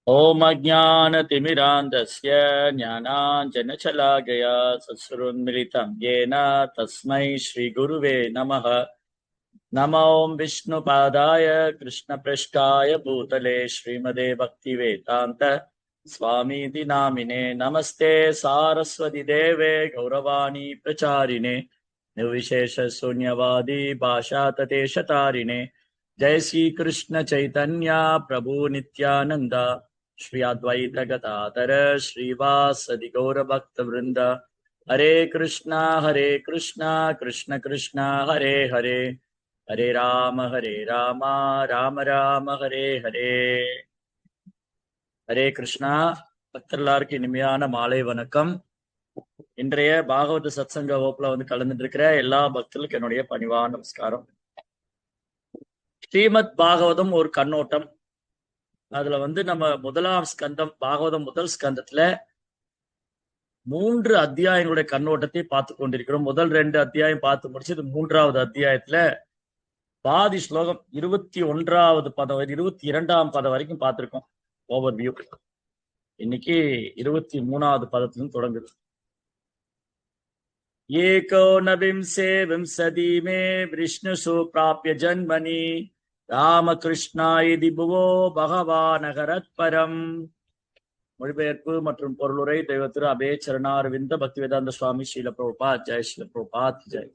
ॐ अज्ञानतिमिरान्धस्य ज्ञानाञ्जनशलाकया चक्षुरुन्मिलितं येन तस्मै श्रीगुरुवे नमः। नमो विष्णुपादाय कृष्णपृष्ठाय भूतले श्रीमते भक्तिवेदान्त स्वामीति नामिने। नमस्ते सारस्वती देवे गौरवाणी प्रचारिणे निर्विशेष शून्यवादी भाषाततेशतारिणे। जय श्री कृष्ण चैतन्य प्रभु नित्यानंद श्री अद्वैत गदाधर श्रीवासदि गौर भक्त वृंद। हरे कृष्णा कृष्ण कृष्णा हरे हरे, हरे राम राम राम हरे हरे। ஹரே கிருஷ்ணா. பக்தர்களுக்கு இனிமையான மாலை வணக்கம். இன்றைய பாகவத சத்சங்க வகுப்புல கலந்துட்டு இருக்கிற எல்லா பக்தர்களுக்கும் என்னுடைய பணிவான நமஸ்காரம். ஸ்ரீமத் பாகவதம் ஒரு கண்ணோட்டம். அதுல நம்ம முதலாம் ஸ்கந்தம், பாகவதம் முதல் ஸ்கந்தத்துல 3 அத்தியாயங்களுடைய கண்ணோட்டத்தை பார்த்து கொண்டிருக்கிறோம். முதல் 2 அத்தியாயம் பார்த்து முடிச்சு இது 3வது அத்தியாயத்துல பாதி ஸ்லோகம் 21வது பதம் 22ஆம் பதம் வரைக்கும் பார்த்திருக்கோம். Over view. இன்னைக்கு 23வது பதத்திலும் தொடங்குது. ஏகோ நவிம்சே விம்சதி மே விஷ்ணுசு பிராப்ய ஜன்மனி ராமகிருஷ்ணாய திபுவோ பகவானகரத் பரம். மொழிபெயர்ப்பு மற்றும் பொருளுரை தெய்வ திரு அபய சரணாரவிந்த பக்தி வேதாந்த சுவாமி ஸ்ரீல பிரபுபாத் ஜெய். ஸ்ரீல பிரபுபாத் ஜெய்.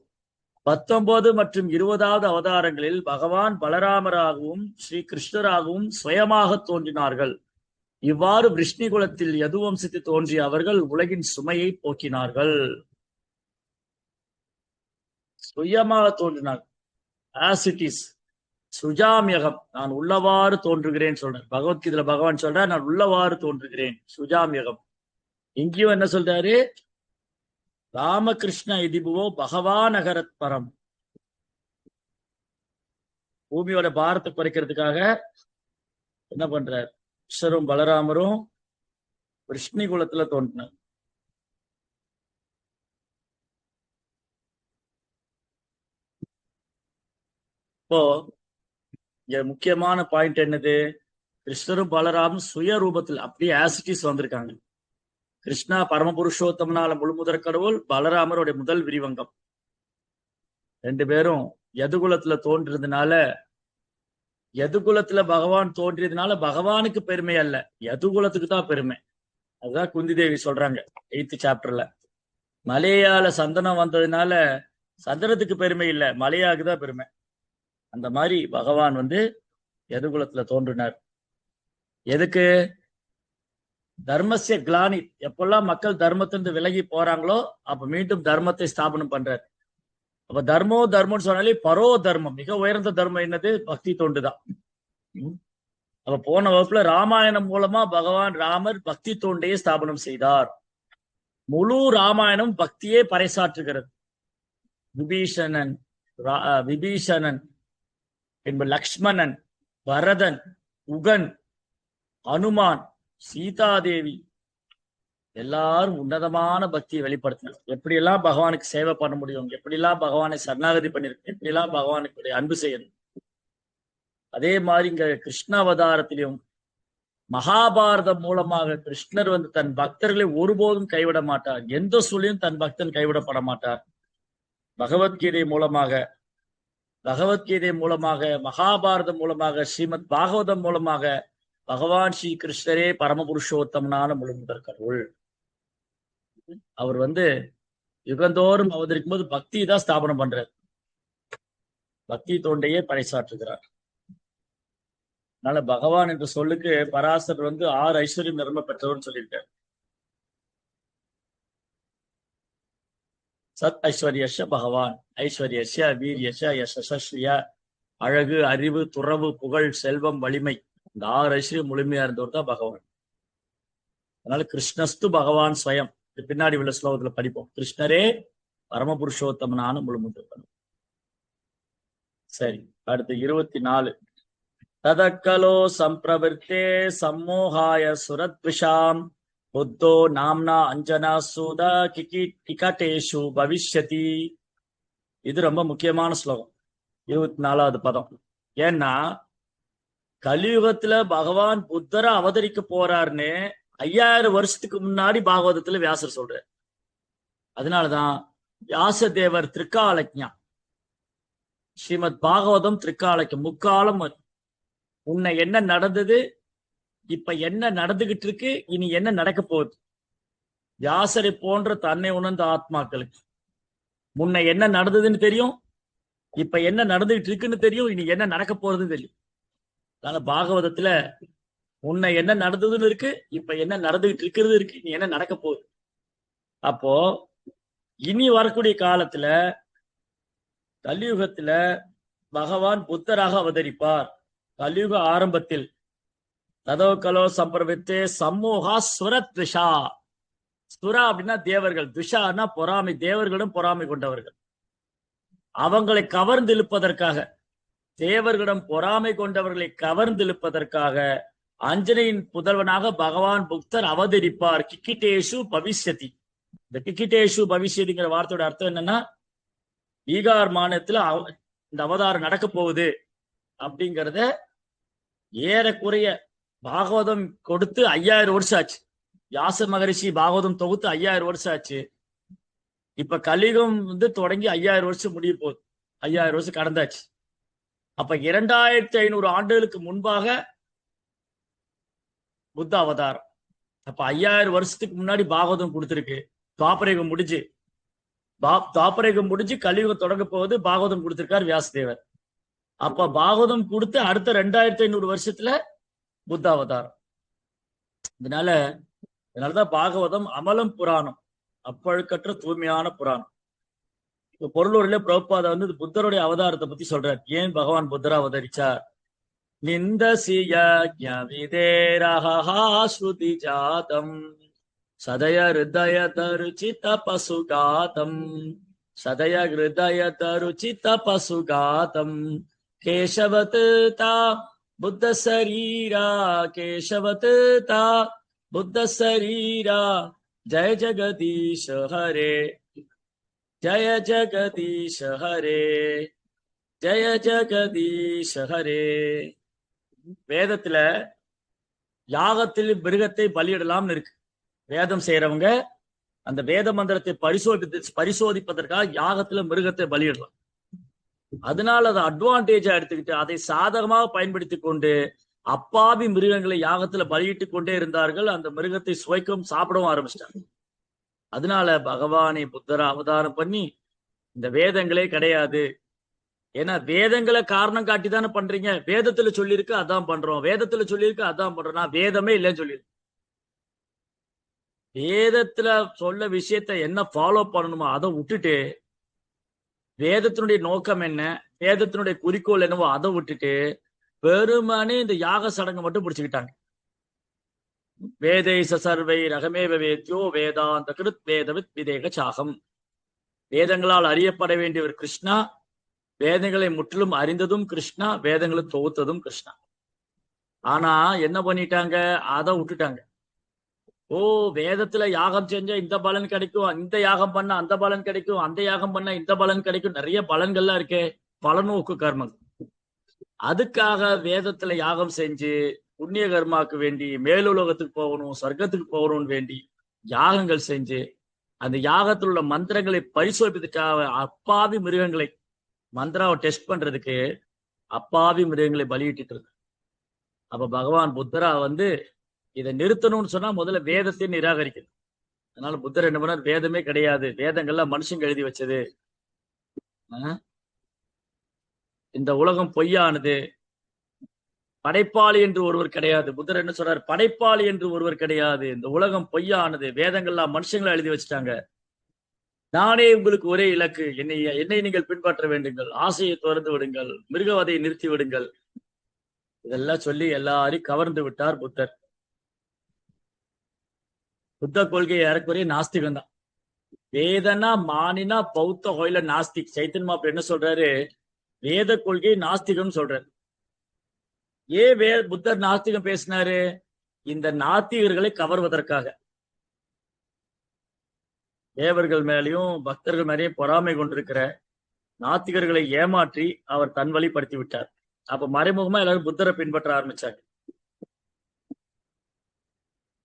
19 மற்றும் 20வது அவதாரங்களில் பகவான் பலராமராகவும் ஸ்ரீ கிருஷ்ணராகவும் சுயமாக தோன்றினார்கள். இவ்வாறு விஷ்ணுகுலத்தில் யதுவம்சத்தில் தோன்றிய அவர்கள் உலகின் சுமையை போக்கினார்கள். சுயமாக தோன்றினார். As it is. சுஜாமியகம், நான் உள்ளவாறு தோன்றுகிறேன் சொல்றேன். பகவத்கீதையில பகவான் சொல்ற நான் உள்ளவாறு தோன்றுகிறேன், சுஜாமியகம். இங்கேயும் என்ன சொல்றாரு? ராமகிருஷ்ண இதிபுவோ பகவான் அகரத் பரம். பூமியோட பாரத்தை குறைக்கிறதுக்காக என்ன பண்றார்? கிருஷ்ணரும் பலராமரும் விஷ்ணு குலத்துல தோன்றினார். இப்போ இங்க முக்கியமான பாயிண்ட் என்னது? கிருஷ்ணரும் பலராமும் சுய ரூபத்தில் அப்படியே ஆசிட்டிஸ் வந்திருக்காங்க. கிருஷ்ணா பரமபுருஷோத்தமனால முழுமுதற் கடவுள், பலராமருடைய முதல் விரிவங்கம். 2 பேரும் யதுகுலத்துல தோன்றியதுனால, யதுகுலத்துல பகவான் தோன்றியதுனால பகவானுக்கு பெருமை அல்ல, யதுகுலத்துக்கு தான் பெருமை. அதுதான் குந்தி தேவி சொல்றாங்க 8th சாப்டர்ல. மலையால சந்தனம் வந்ததுனால சந்தனத்துக்கு பெருமை இல்லை, மலையாவுக்கு தான் பெருமை. அந்த மாதிரி பகவான் யதுகுலத்துல தோன்றினார். எதுக்கு? தர்மசிய கிளானி. எப்பெல்லாம் மக்கள் தர்மத்திலிருந்து விலகி போறாங்களோ அப்ப மீண்டும் தர்மத்தை ஸ்தாபனம் பண்றார். அப்ப தர்மம்னு சொன்னாலே பரோ தர்மம், மிக உயர்ந்த தர்மம் என்னது? பக்தி தொண்டுதான். அப்ப போன வகுப்புல ராமாயணம் மூலமா பகவான் ராமர் பக்தி தொண்டையை ஸ்தாபனம் செய்தார். முழு ராமாயணம் பக்தியே பறைசாற்றுகிறது. விபீஷணன் என்ப லக்ஷ்மணன், பரதன், உகன், அனுமான், சீதாதேவி எல்லாரும் உன்னதமான பக்தியை வெளிப்படுத்தினார். எப்படியெல்லாம் பகவானுக்கு சேவை பண்ண முடியும், எப்படிலாம் பகவானை சரணாகதி பண்ணிருக்கு, எப்படிலாம் பகவானுக்கு அன்பு செய்யணும். அதே மாதிரி இங்க கிருஷ்ண அவதாரத்திலும் மகாபாரதம் மூலமாக கிருஷ்ணர் தன் பக்தர்களை ஒருபோதும் கைவிட மாட்டார். எந்த சூழலும் தன் பக்தன் கைவிடப்பட மாட்டார். பகவத்கீதை மூலமாக, மகாபாரதம் மூலமாக, ஸ்ரீமத் பாகவதம் மூலமாக பகவான் ஸ்ரீ கிருஷ்ணரே பரமபுருஷோத்தமனான முழுமுதற் கடவுள். அவர் யுகந்தோறும் அவதரிக்கும் போது பக்தி தான் ஸ்தாபனம் பண்றார். பக்தி தொண்டையே பறைசாற்றுகிறார். அதனால பகவான் என்ற சொல்லுக்கு பராசர் 6 ஐஸ்வர்யம் நிரம்ப பெற்றவர்னு சொல்லியிருக்கார். சத் ஐஸ்வர்யஷ பகவான், ஐஸ்வர்யஷ வீரியஷ யசஸ்ரீய, அழகு, அறிவு, துறவு, புகழ், செல்வம், வலிமை, இந்த 6 ஐஸ்வர்யம் முழுமையா இருந்தவர் தான் பகவான். அதனால கிருஷ்ணஸ்து பகவான் ஸ்வயம். பின்னாடி உள்ள ஸ்லோகத்துல படிப்போம். கிருஷ்ணரே பரமபுருஷோத்தமனான முழுமுதற். சரி, அடுத்து 24. ததக்கலோ சம்பிரவர்த்தே சம்மோகாய சுரத்விஷாம் புத்தோ நாம்னா அஞ்சனா சூதா கிகடேஷு பவிஷ்யதி. இது ரொம்ப முக்கியமான ஸ்லோகம், 24வது பதம். ஏன்னா கலியுகத்துல பகவான் புத்தரை அவதரிக்க போறாருன்னு 5000 வருஷத்துக்கு முன்னாடி பாகவதத்துல வியாசர் சொல்றார். அதனாலதான் வியாசதேவர் திரிகாலஜ்ஞா, ஸ்ரீமத் பாகவதம் திரிகாலஜ்ஞம், முக்காலம் உன்னை என்ன நடந்தது, இப்ப என்ன நடந்துகிட்டு இருக்கு, இனி என்ன நடக்க போகுது. வியாசரை போன்ற தன்னை உணர்ந்த ஆத்மாக்களுக்கு முன்ன என்ன நடந்ததுன்னு தெரியும், இப்ப என்ன நடந்துகிட்டு இருக்குன்னு தெரியும், இனி என்ன நடக்க போறதுன்னு தெரியும். அதனால பாகவதத்துல உன்னை என்ன நடந்ததுன்னு இருக்கு, இப்ப என்ன நடந்துகிட்டு இருக்கிறது இருக்கு, இனி என்ன நடக்க போகுது. அப்போ இனி வரக்கூடிய காலத்துல கலியுகத்துல பகவான் புத்தராக அவதரிப்பார். கலியுக ஆரம்பத்தில் ததோ கலோ சம்பிரவித்தே சம்மோகா சுரத்விஷா. சுரா அப்படின்னா தேவர்கள், துஷான்னா பொறாமை, தேவர்களும் பொறாமை கொண்டவர்கள். அவங்களை கவர்ந்து இழுப்பதற்காக, தேவர்களிடம் பொறாமை கொண்டவர்களை கவர்ந்து இழுப்பதற்காக அஞ்சனையின் புதல்வனாக பகவான் புத்தர் அவதரிப்பார். கிக்கிட்டேஷு பவிஷ்யதி. இந்த கிக்கிட்டேஷு பவிஷ்யதிங்கிற வார்த்தையோட அர்த்தம் என்னன்னா, பீகார் மாநிலத்துல இந்த அவதாரம் நடக்க போகுது அப்படிங்கிறத ஏறக்குறைய பாகவதம் கொடுத்து 5000 வருஷம் ஆச்சு. வியாச மகரிஷி பாகவதம் தொகுத்து 5000 வருஷம் ஆச்சு. இப்ப கலியுகம் தொடங்கி 5000 வருஷம் முடிய போகுது. 5000 வருஷம் கடந்தாச்சு. அப்ப 2500 ஆண்டுகளுக்கு முன்பாக புத்த அவதாரம். அப்ப 5000 வருஷத்துக்கு முன்னாடி பாகவதம் கொடுத்திருக்கு. துவாபரயுகம் முடிஞ்சு கலியுகம் தொடங்க போகுது, பாகவதம் கொடுத்திருக்கார் வியாசதேவர். அப்ப பாகவதம் கொடுத்து அடுத்த 2500 வருஷத்துல புத்த அவதாரம். அதனாலதான் பாகவதம் அமலம் புராணம், அப்பழுக்கற்ற தூய்மையான புராணம். இப்ப பொருளூரில் பிரபுபாத புத்தருடைய அவதாரத்தை பத்தி சொல்றார். ஏன் பகவான் புத்தரா அவதரிச்சார்? நிந்தசிய ஸ்ருதி ஜாதம் சதய ஹிருதய தருச்சித பசுகாதம், சதய ஹிருதய தருச்சித பசுகாதம், கேசவத் தா புத்த சரீரா, கேசவத் தா புத்த சரீரா, ஜய ஜெகதீஷ ஹரே, ஜய ஜெகதீஷ ஹரே, ஜய ஜெகதீஷ ஹரே. வேதத்துல யாகத்தில் மிருகத்தை பலியிடலாம்னு இருக்கு. வேதம் செய்யறவங்க அந்த வேத மந்திரத்தை பரிசோதிப்பதற்காக யாகத்துல மிருகத்தை பலியிடலாம். அதனால அதை அட்வான்டேஜா எடுத்துக்கிட்டு அதை சாதகமாக பயன்படுத்தி கொண்டு அப்பாவி மிருகங்களை யாகத்துல பலியிட்டு கொண்டே இருந்தார்கள். அந்த மிருகத்தை சுவைக்கவும் சாப்பிடவும் ஆரம்பிச்சிட்டாங்க. அதனால பகவானை புத்தரை அவதாரம் பண்ணி இந்த வேதங்களே கிடையாது. ஏன்னா வேதங்களை காரணம் காட்டி தானே பண்றீங்க. வேதத்துல சொல்லியிருக்கு அதான் பண்றோம், வேதத்துல சொல்லியிருக்கு அதான் பண்றோம். நான் வேதமே இல்லைன்னு சொல்லியிருக்கு. வேதத்துல சொல்ல விஷயத்த என்ன ஃபாலோ பண்ணணுமோ அதை விட்டுட்டு, வேதத்தினுடைய நோக்கம் என்ன, வேதத்தினுடைய குறிக்கோள் என்னவோ அதை விட்டுட்டு வெறுமனே இந்த யாக சடங்கு மட்டும் பிடிச்சுக்கிட்டாங்க. வேதை சர்வை ரகமேவ வேத்யோ வேதாந்த கிருத் வேதவித் விதேக சாகம். வேதங்களால் அறியப்பட வேண்டியவர் கிருஷ்ணா, வேதங்களை முற்றிலும் அறிந்ததும் கிருஷ்ணா, வேதங்களை தொகுத்ததும் கிருஷ்ணா. ஆனா என்ன பண்ணிட்டாங்க, அதை விட்டுட்டாங்க. ஓ, வேதத்துல யாகம் செஞ்சா இந்த பலன் கிடைக்கும், இந்த யாகம் பண்ண அந்த பலன் கிடைக்கும், அந்த யாகம் பண்ண இந்த பலன் கிடைக்கும், நிறைய பலன்கள்லாம் இருக்கே, பலநோக்கு கர்மம். அதுக்காக வேதத்துல யாகம் செஞ்சு புண்ணிய கர்மாக்கு வேண்டி மேலுலகத்துக்கு போகணும், சொர்க்கத்துக்கு போகணும்னு வேண்டி யாகங்கள் செஞ்சு அந்த யாகத்தில் உள்ள மந்திரங்களை பரிசோதிப்பதற்காக அப்பாவி மிருகங்களை, மந்திராவை டெஸ்ட் பண்றதுக்கு அப்பாவி மிருகங்களை பலியிட்டு இருக்கு. அப்ப பகவான் புத்தரா இதை நிறுத்தணும்னு சொன்னா முதல்ல வேதத்தை நிராகரிக்கணும். அதனால புத்தர் என்ன பண்ணார், வேதமே கிடையாது, வேதங்கள்லாம் மனுஷங்க எழுதி வச்சது, இந்த உலகம் பொய்யானது, படைப்பாளி என்று ஒருவர் கிடையாது. புத்தர் என்ன சொல்றார், படைப்பாளி என்று ஒருவர் கிடையாது, இந்த உலகம் பொய்யானது, வேதங்கள்லாம் மனுஷங்களா எழுதி வச்சுட்டாங்க, நானே உங்களுக்கு ஒரே இலக்கு, என்னை நீங்கள் பின்பற்ற வேண்டுங்கள், ஆசையை திறந்து விடுங்கள், மிருகவதையை நிறுத்தி விடுங்கள். இதெல்லாம் சொல்லி எல்லாரையும் கவர்ந்து விட்டார் புத்தர். புத்த கொள்கை ஏறக்குறைய நாஸ்திகம் தான். வேதனா மானினா பௌத்த கோயில நாஸ்திக். சைத்தன்ய மாப்பிள்ளை என்ன சொல்றாரு, வேத கொள்கை நாஸ்திகம் சொல்றாரு. ஏன் புத்தர் நாஸ்திகம் பேசினாரு, இந்த நாத்திகர்களை கவர்வதற்காக. தேவர்கள் மேலையும் பக்தர்கள் மேலேயும் பொறாமை கொண்டிருக்கிற நாத்திகர்களை ஏமாற்றி அவர் தன் வழிப்படுத்தி விட்டார். அப்ப மறைமுகமா எல்லாரும் புத்தரை பின்பற்ற ஆரம்பிச்சாங்க.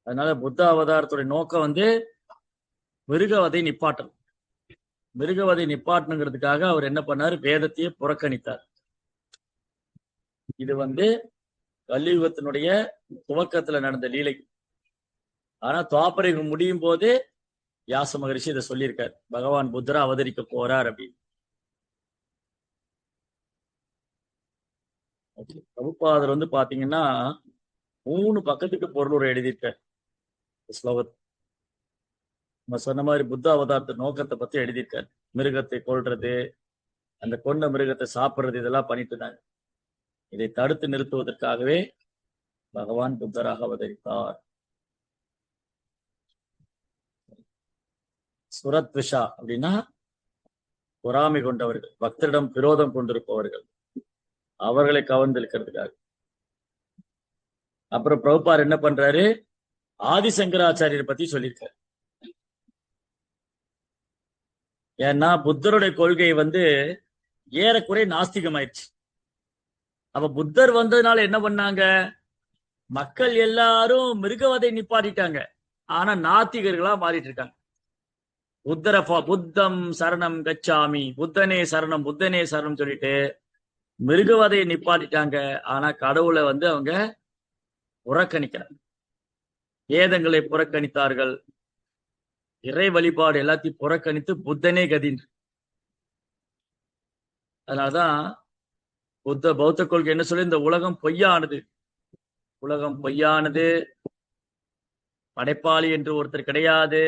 அதனால புத்த அவதாரத்துடைய நோக்கம் மிருகவதை நிப்பாட்டணும். மிருகவதை நிப்பாட்டணுங்கிறதுக்காக அவர் என்ன பண்ணாரு, வேதத்தையே புறக்கணித்தார். இது கலியுகத்தினுடைய துவக்கத்துல நடந்த லீலை. ஆனா துவாபர யுகம் முடியும் போது வியாச மகரிஷி இதை சொல்லியிருக்காரு, பகவான் புத்தரா அவதரிக்க போறார் அப்படின்னு. பிரபுபாதர் பாத்தீங்கன்னா 3 பக்கத்துக்கு பொருளுரை எழுதியிருக்கார் ஸ்லோகத்தை. நம்ம சொன்ன மாதிரி புத்த அவதாரத்து நோக்கத்தை பத்தி எழுதியிருக்காரு. மிருகத்தை கொல்றது, அந்த கொண்ட மிருகத்தை சாப்பிடுறது, இதெல்லாம் பண்ணிட்டு இருந்தாங்க. இதை தடுத்து நிறுத்துவதற்காகவே பகவான் புத்தராக அவதரித்தார். சுரத்விஷா அப்படின்னா பொறாமை கொண்டவர்கள், பக்தரிடம் விரோதம் கொண்டிருப்பவர்கள், அவர்களை கவர்ந்திருக்கிறதுக்காக. அப்புறம் பிரபுபார் என்ன பண்றாரு, ஆதிசங்கராச்சாரியரை பத்தி சொல்லியிருக்காரு. ஏன்னா புத்தருடைய கொள்கை ஏறக்குறை நாஸ்திகமாயிடுச்சு. அப்ப புத்தர் வந்ததுனால என்ன பண்ணாங்க, மக்கள் எல்லாரும் மிருகவதை நிப்பாட்டிட்டாங்க. ஆனா நாத்திகர்களா மாறிட்டு இருக்காங்க. புத்தம் சரணம் கச்சாமி, புத்தனே சரணம் புத்தனே சரணம் சொல்லிட்டு மிருகவதையை நிப்பாட்டிட்டாங்க. ஆனா கடவுளை அவங்க புறக்கணிக்கிறாங்க. வேதங்களை புறக்கணித்தார்கள், இறை வழிபாடு எல்லாத்தையும் புறக்கணித்து புத்தனே கதின்று. அதனாலதான் பௌத்த கொள்கை என்ன சொல்லி, இந்த உலகம் பொய்யானது, உலகம் பொய்யானது, படைப்பாளி என்று ஒருத்தர் கிடையாது,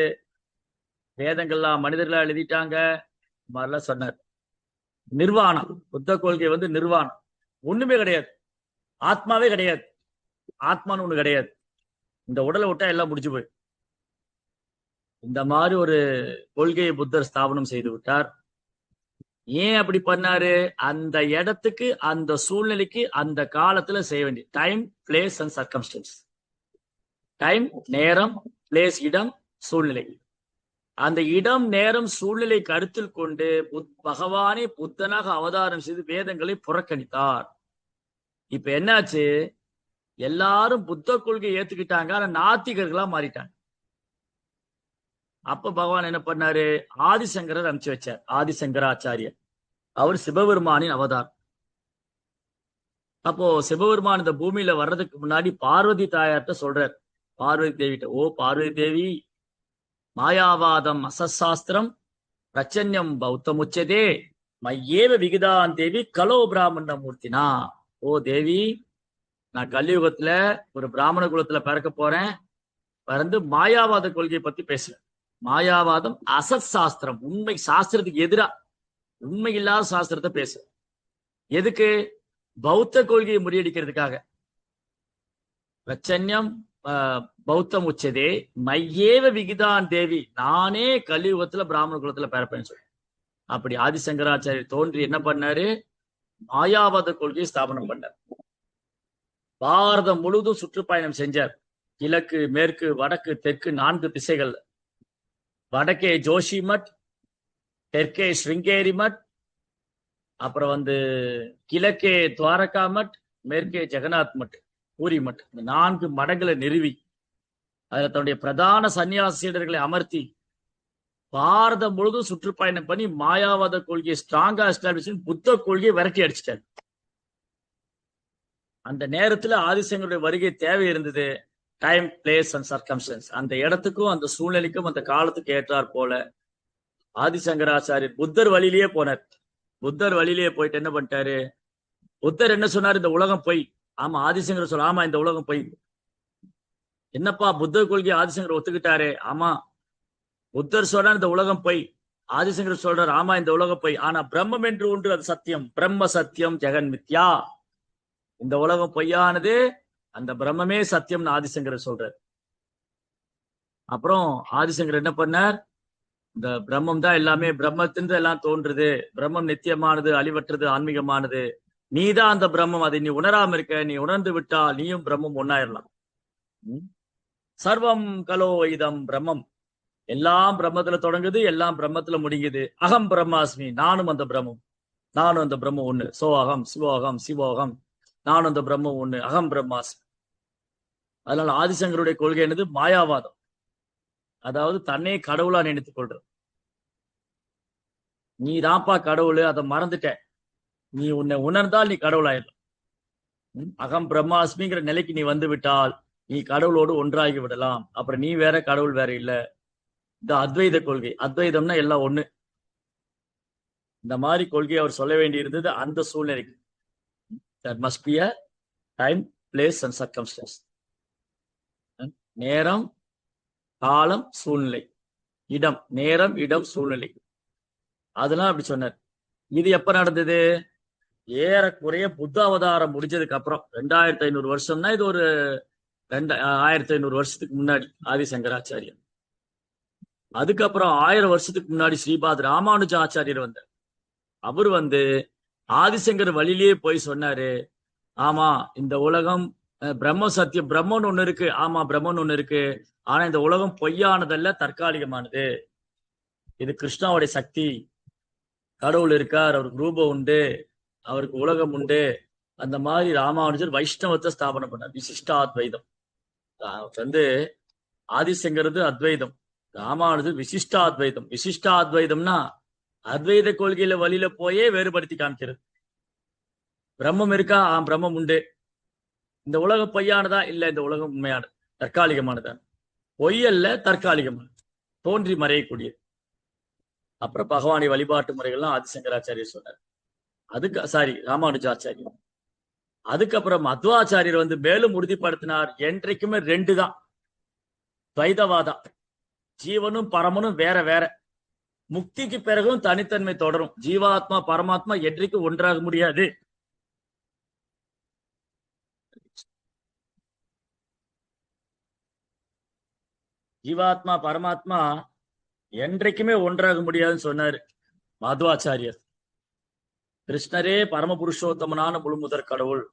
வேதங்கள்லாம் மனிதர்களா எழுதிட்டாங்க மாதிரிலாம் சொன்னார். நிர்வாணம், புத்த கொள்கை நிர்வாணம், ஒண்ணுமே கிடையாது, ஆத்மாவே கிடையாது, ஆத்மான்னு ஒண்ணு கிடையாது, இந்த உடலை விட்டா எல்லாம் முடிச்சு போய். இந்த மாதிரி ஒரு கொள்கையை புத்தர் ஸ்தாபனம் செய்து விட்டார். ஏன் அப்படி பண்ணாரு, அந்த இடத்துக்கு, அந்த சூழ்நிலைக்கு, அந்த காலத்துல செய்ய வேண்டிய time, place and circumstances. Time, நேரம், பிளேஸ், இடம், சூழ்நிலை. அந்த இடம், நேரம், சூழ்நிலை கருத்தில் கொண்டு பகவானே புத்தனாக அவதாரம் செய்து வேதங்களை புறக்கணித்தார். இப்ப என்னாச்சு, எல்லாரும் புத்த கொள்கையை ஏத்துக்கிட்டாங்க, ஆனா நாத்திகர்களா மாறிட்டாங்க. அப்ப பகவான் என்ன பண்ணாரு, ஆதிசங்கரர் அனுப்பிச்சு வச்சார். ஆதிசங்கராச்சாரியர் அவர் சிவபெருமானின் அவதாரம். அப்போ சிவபெருமான் இந்த பூமியில வர்றதுக்கு முன்னாடி பார்வதி தாயார்கிட்ட சொல்றார், பார்வதி தேவிட்ட, ஓ பார்வதி தேவி, மாயாவாதம் அசசாஸ்திரம் பிரச்சன்யம் பௌத்தமுச்சதே மையேவ விகிதான் தேவி கலோ பிராமண மூர்த்தினா. ஓ தேவி, நான் கலியுகத்துல ஒரு பிராமண குலத்துல பிறக்க போறேன், பிறந்து மாயாவாத கொள்கையை பத்தி பேசுறேன். மாயாவாதம் அசத் சாஸ்திரம், உண்மை சாஸ்திரத்துக்கு எதிரா, உண்மை இல்லாத சாஸ்திரத்தை பேசு. எதுக்கு, பௌத்த கொள்கையை முறியடிக்கிறதுக்காக. பிரச்சன்யம் பௌத்தம் உச்சதே மையேவ விகிதான் தேவி, நானே கலியுகத்துல பிராமண குலத்துல பிறப்பேன்னு சொல்லி. அப்படி ஆதிசங்கராச்சாரியர் தோன்றி என்ன பண்ணாரு, மாயாவாத கொள்கையை ஸ்தாபனம் பண்ணார். பாரதம் முழுவதும் சுற்றுப்பயணம் செஞ்சார். கிழக்கு, மேற்கு, வடக்கு, தெற்கு 4 திசைகள். வடக்கே ஜோஷி மட், தெற்கே ஸ்ருங்கேரி மட், அப்புறம் கிழக்கே துவாரகா மட், மேற்கே ஜெகநாத் மட், பூரி மட். இந்த 4 மடங்களை நிறுவி அதுல தன்னுடைய பிரதான சன்னியாச சீடர்களை அமர்த்தி பாரதம் முழுதும் சுற்றுப்பயணம் பண்ணி மாயாவாத கொள்கையை ஸ்ட்ராங்கா எஸ்டாப்ளிஷ், புத்த கொள்கையை விரட்டி அடிச்சிட்டார். அந்த நேரத்துல ஆதிசங்கருடைய வருகை தேவை இருந்தது. டைம், பிளேஸ் அண்ட் சர்க்கம்ஸ்டன்ஸ், அந்த இடத்துக்கும் அந்த சூழ்நிலைக்கும் அந்த காலத்துக்கு ஏற்றார் போல ஆதிசங்கராச்சாரியர் புத்தர் வழியிலேயே போனார். புத்தர் வழியிலேயே போயிட்டு என்ன பண்ணிட்டாரு, புத்தர் என்ன சொன்னார், இந்த உலகம் பொய். ஆமா, ஆதிசங்கர் சொல்ல, ஆமா இந்த உலகம் பொய். என்னப்பா புத்தர் கொள்கை ஆதிசங்கர் ஒத்துக்கிட்டாரு, ஆமா. புத்தர் சொன்னார் இந்த உலகம் பொய், ஆதிசங்கர் சொல்றார் ஆமா இந்த உலகம் பொய், ஆனா பிரம்மம் என்று ஒன்று அது சத்தியம், பிரம்ம சத்தியம் ஜெகன் மித்யா. இந்த உலகம் பொய்யானது, அந்த பிரம்மமே சத்தியம்னு ஆதிசங்கர் சொல்றார். அப்புறம் ஆதிசங்கர் என்ன பண்ணார், இந்த பிரம்மம் தான் எல்லாமே, பிரம்மத்தின் எல்லாம் தோன்றுது, பிரம்மம் நித்தியமானது, அழிவற்றது, ஆன்மீகமானது, நீதான் அந்த பிரம்மம், அதை நீ உணராம இருக்க, நீ உணர்ந்து விட்டால் நீயும் பிரம்மம் ஒன்னாயிரலாம். சர்வம் கலோ இதம் பிரம்மம், எல்லாம் பிரம்மத்துல தொடங்குது, எல்லாம் பிரம்மத்துல முடிங்குது. அகம் பிரம்மாஸ்மி, நானும் அந்த பிரம்மம். நானும் அந்த பிரம்மம் ஒண்ணு. சோகம் சிவோகம் சிவோகம், நானும் அந்த பிரம்மம் ஒண்ணு, அகம் பிரம்மாஸ். அதனால ஆதிசங்கருடைய கொள்கை என்னது? மாயாவாதம். அதாவது தன்னை கடவுளா நினைத்துக் கொள்றது. நீ தான்ப்பா கடவுள், அதை மறந்துட்ட. நீ உன்னை உணர்ந்தால் நீ கடவுளாயிடலாம். அகம் பிரம்மாஸ்மிங்கிற நிலைக்கு நீ வந்து விட்டால் நீ கடவுளோடு ஒன்றாகி விடலாம். அப்புறம் நீ வேற, கடவுள் வேற இல்ல. இந்த அத்வைத கொள்கை. அத்வைதம்னா எல்லாம் ஒண்ணு. இந்த மாதிரி கொள்கையை அவர் சொல்ல வேண்டி இருந்தது அந்த சூழ்நிலைக்கு. There must be a time, place and circumstance. நேரம், காலம், சூழ்நிலை, இடம். நேரம், இடம், சூழ்நிலை. அதெல்லாம் அப்படி சொன்னார். இது எப்ப நடந்தது? ஏறக்குறைய புத்த அவதாரம் முடிஞ்சதுக்கு அப்புறம் 2500 வருஷம்னா இது ஒரு 1500 வருஷத்துக்கு முன்னாடி ஆதிசங்கராச்சாரியர். அதுக்கப்புறம் 1000 வருஷத்துக்கு முன்னாடி ஸ்ரீபாத் ராமானுஜ ஆச்சாரியர் வந்தார். அவர் வந்து ஆதிசங்கர் வழியிலேயே போய் சொன்னாரு, ஆமா இந்த உலகம் பிரம்ம சத்தியம், பிரம்மன் ஒண்ணு இருக்கு. ஆமா பிரம்மன் ஒண்ணு இருக்கு. ஆனா இந்த உலகம் பொய்யானதல்ல, தற்காலிகமானது. இது கிருஷ்ணாவுடைய சக்தி. கடவுள் இருக்கார், அவருக்கு ரூபம் உண்டு, அவருக்கு உலகம் உண்டு. அந்த மாதிரி ராமானுஜர் வைஷ்ணவத்தை ஸ்தாபனம் பண்ணார். விசிஷ்டாத்வைதம் வந்து ஆதிசங்கரது அத்வைதம், ராமானுஜர் விசிஷ்டாத்வைதம். விசிஷ்டாத்வைதம்னா அத்வைத கொள்கையில வழியில போயே வேறுபடுத்தி காமிக்கிறது. பிரம்மம் இருக்கா? பிரம்மம் உண்டு. இந்த உலகம் பொய்யானதா? இல்ல, இந்த உலகம் உண்மையானது, தற்காலிகமானதான். பொய்யல்ல, தற்காலிகமானது, தோன்றி மறையக்கூடியது. அப்புறம் பகவானை வழிபாட்டு முறைகள்லாம் ஆதிசங்கராச்சாரியர் சொன்னார். ராமானுஜாச்சாரியர். அதுக்கப்புறம் மத்வாச்சாரியர் வந்து மேலும் உறுதிப்படுத்தினார், என்றைக்குமே ரெண்டு தான், துவைதவாதா. ஜீவனும் பரமனும் வேற வேற. முக்திக்கு பிறகும் தனித்தன்மை தொடரும். ஜீவாத்மா பரமாத்மா என்றைக்கும் ஒன்றாக முடியாது. ஜீவாத்மா பரமாத்மா என்றைக்குமே ஒன்றாக முடியாதுன்னு சொன்னாரு மத்வாச்சாரியர். கிருஷ்ணரே பரம புருஷோத்தமனான முழுமுதற் கடவுள்,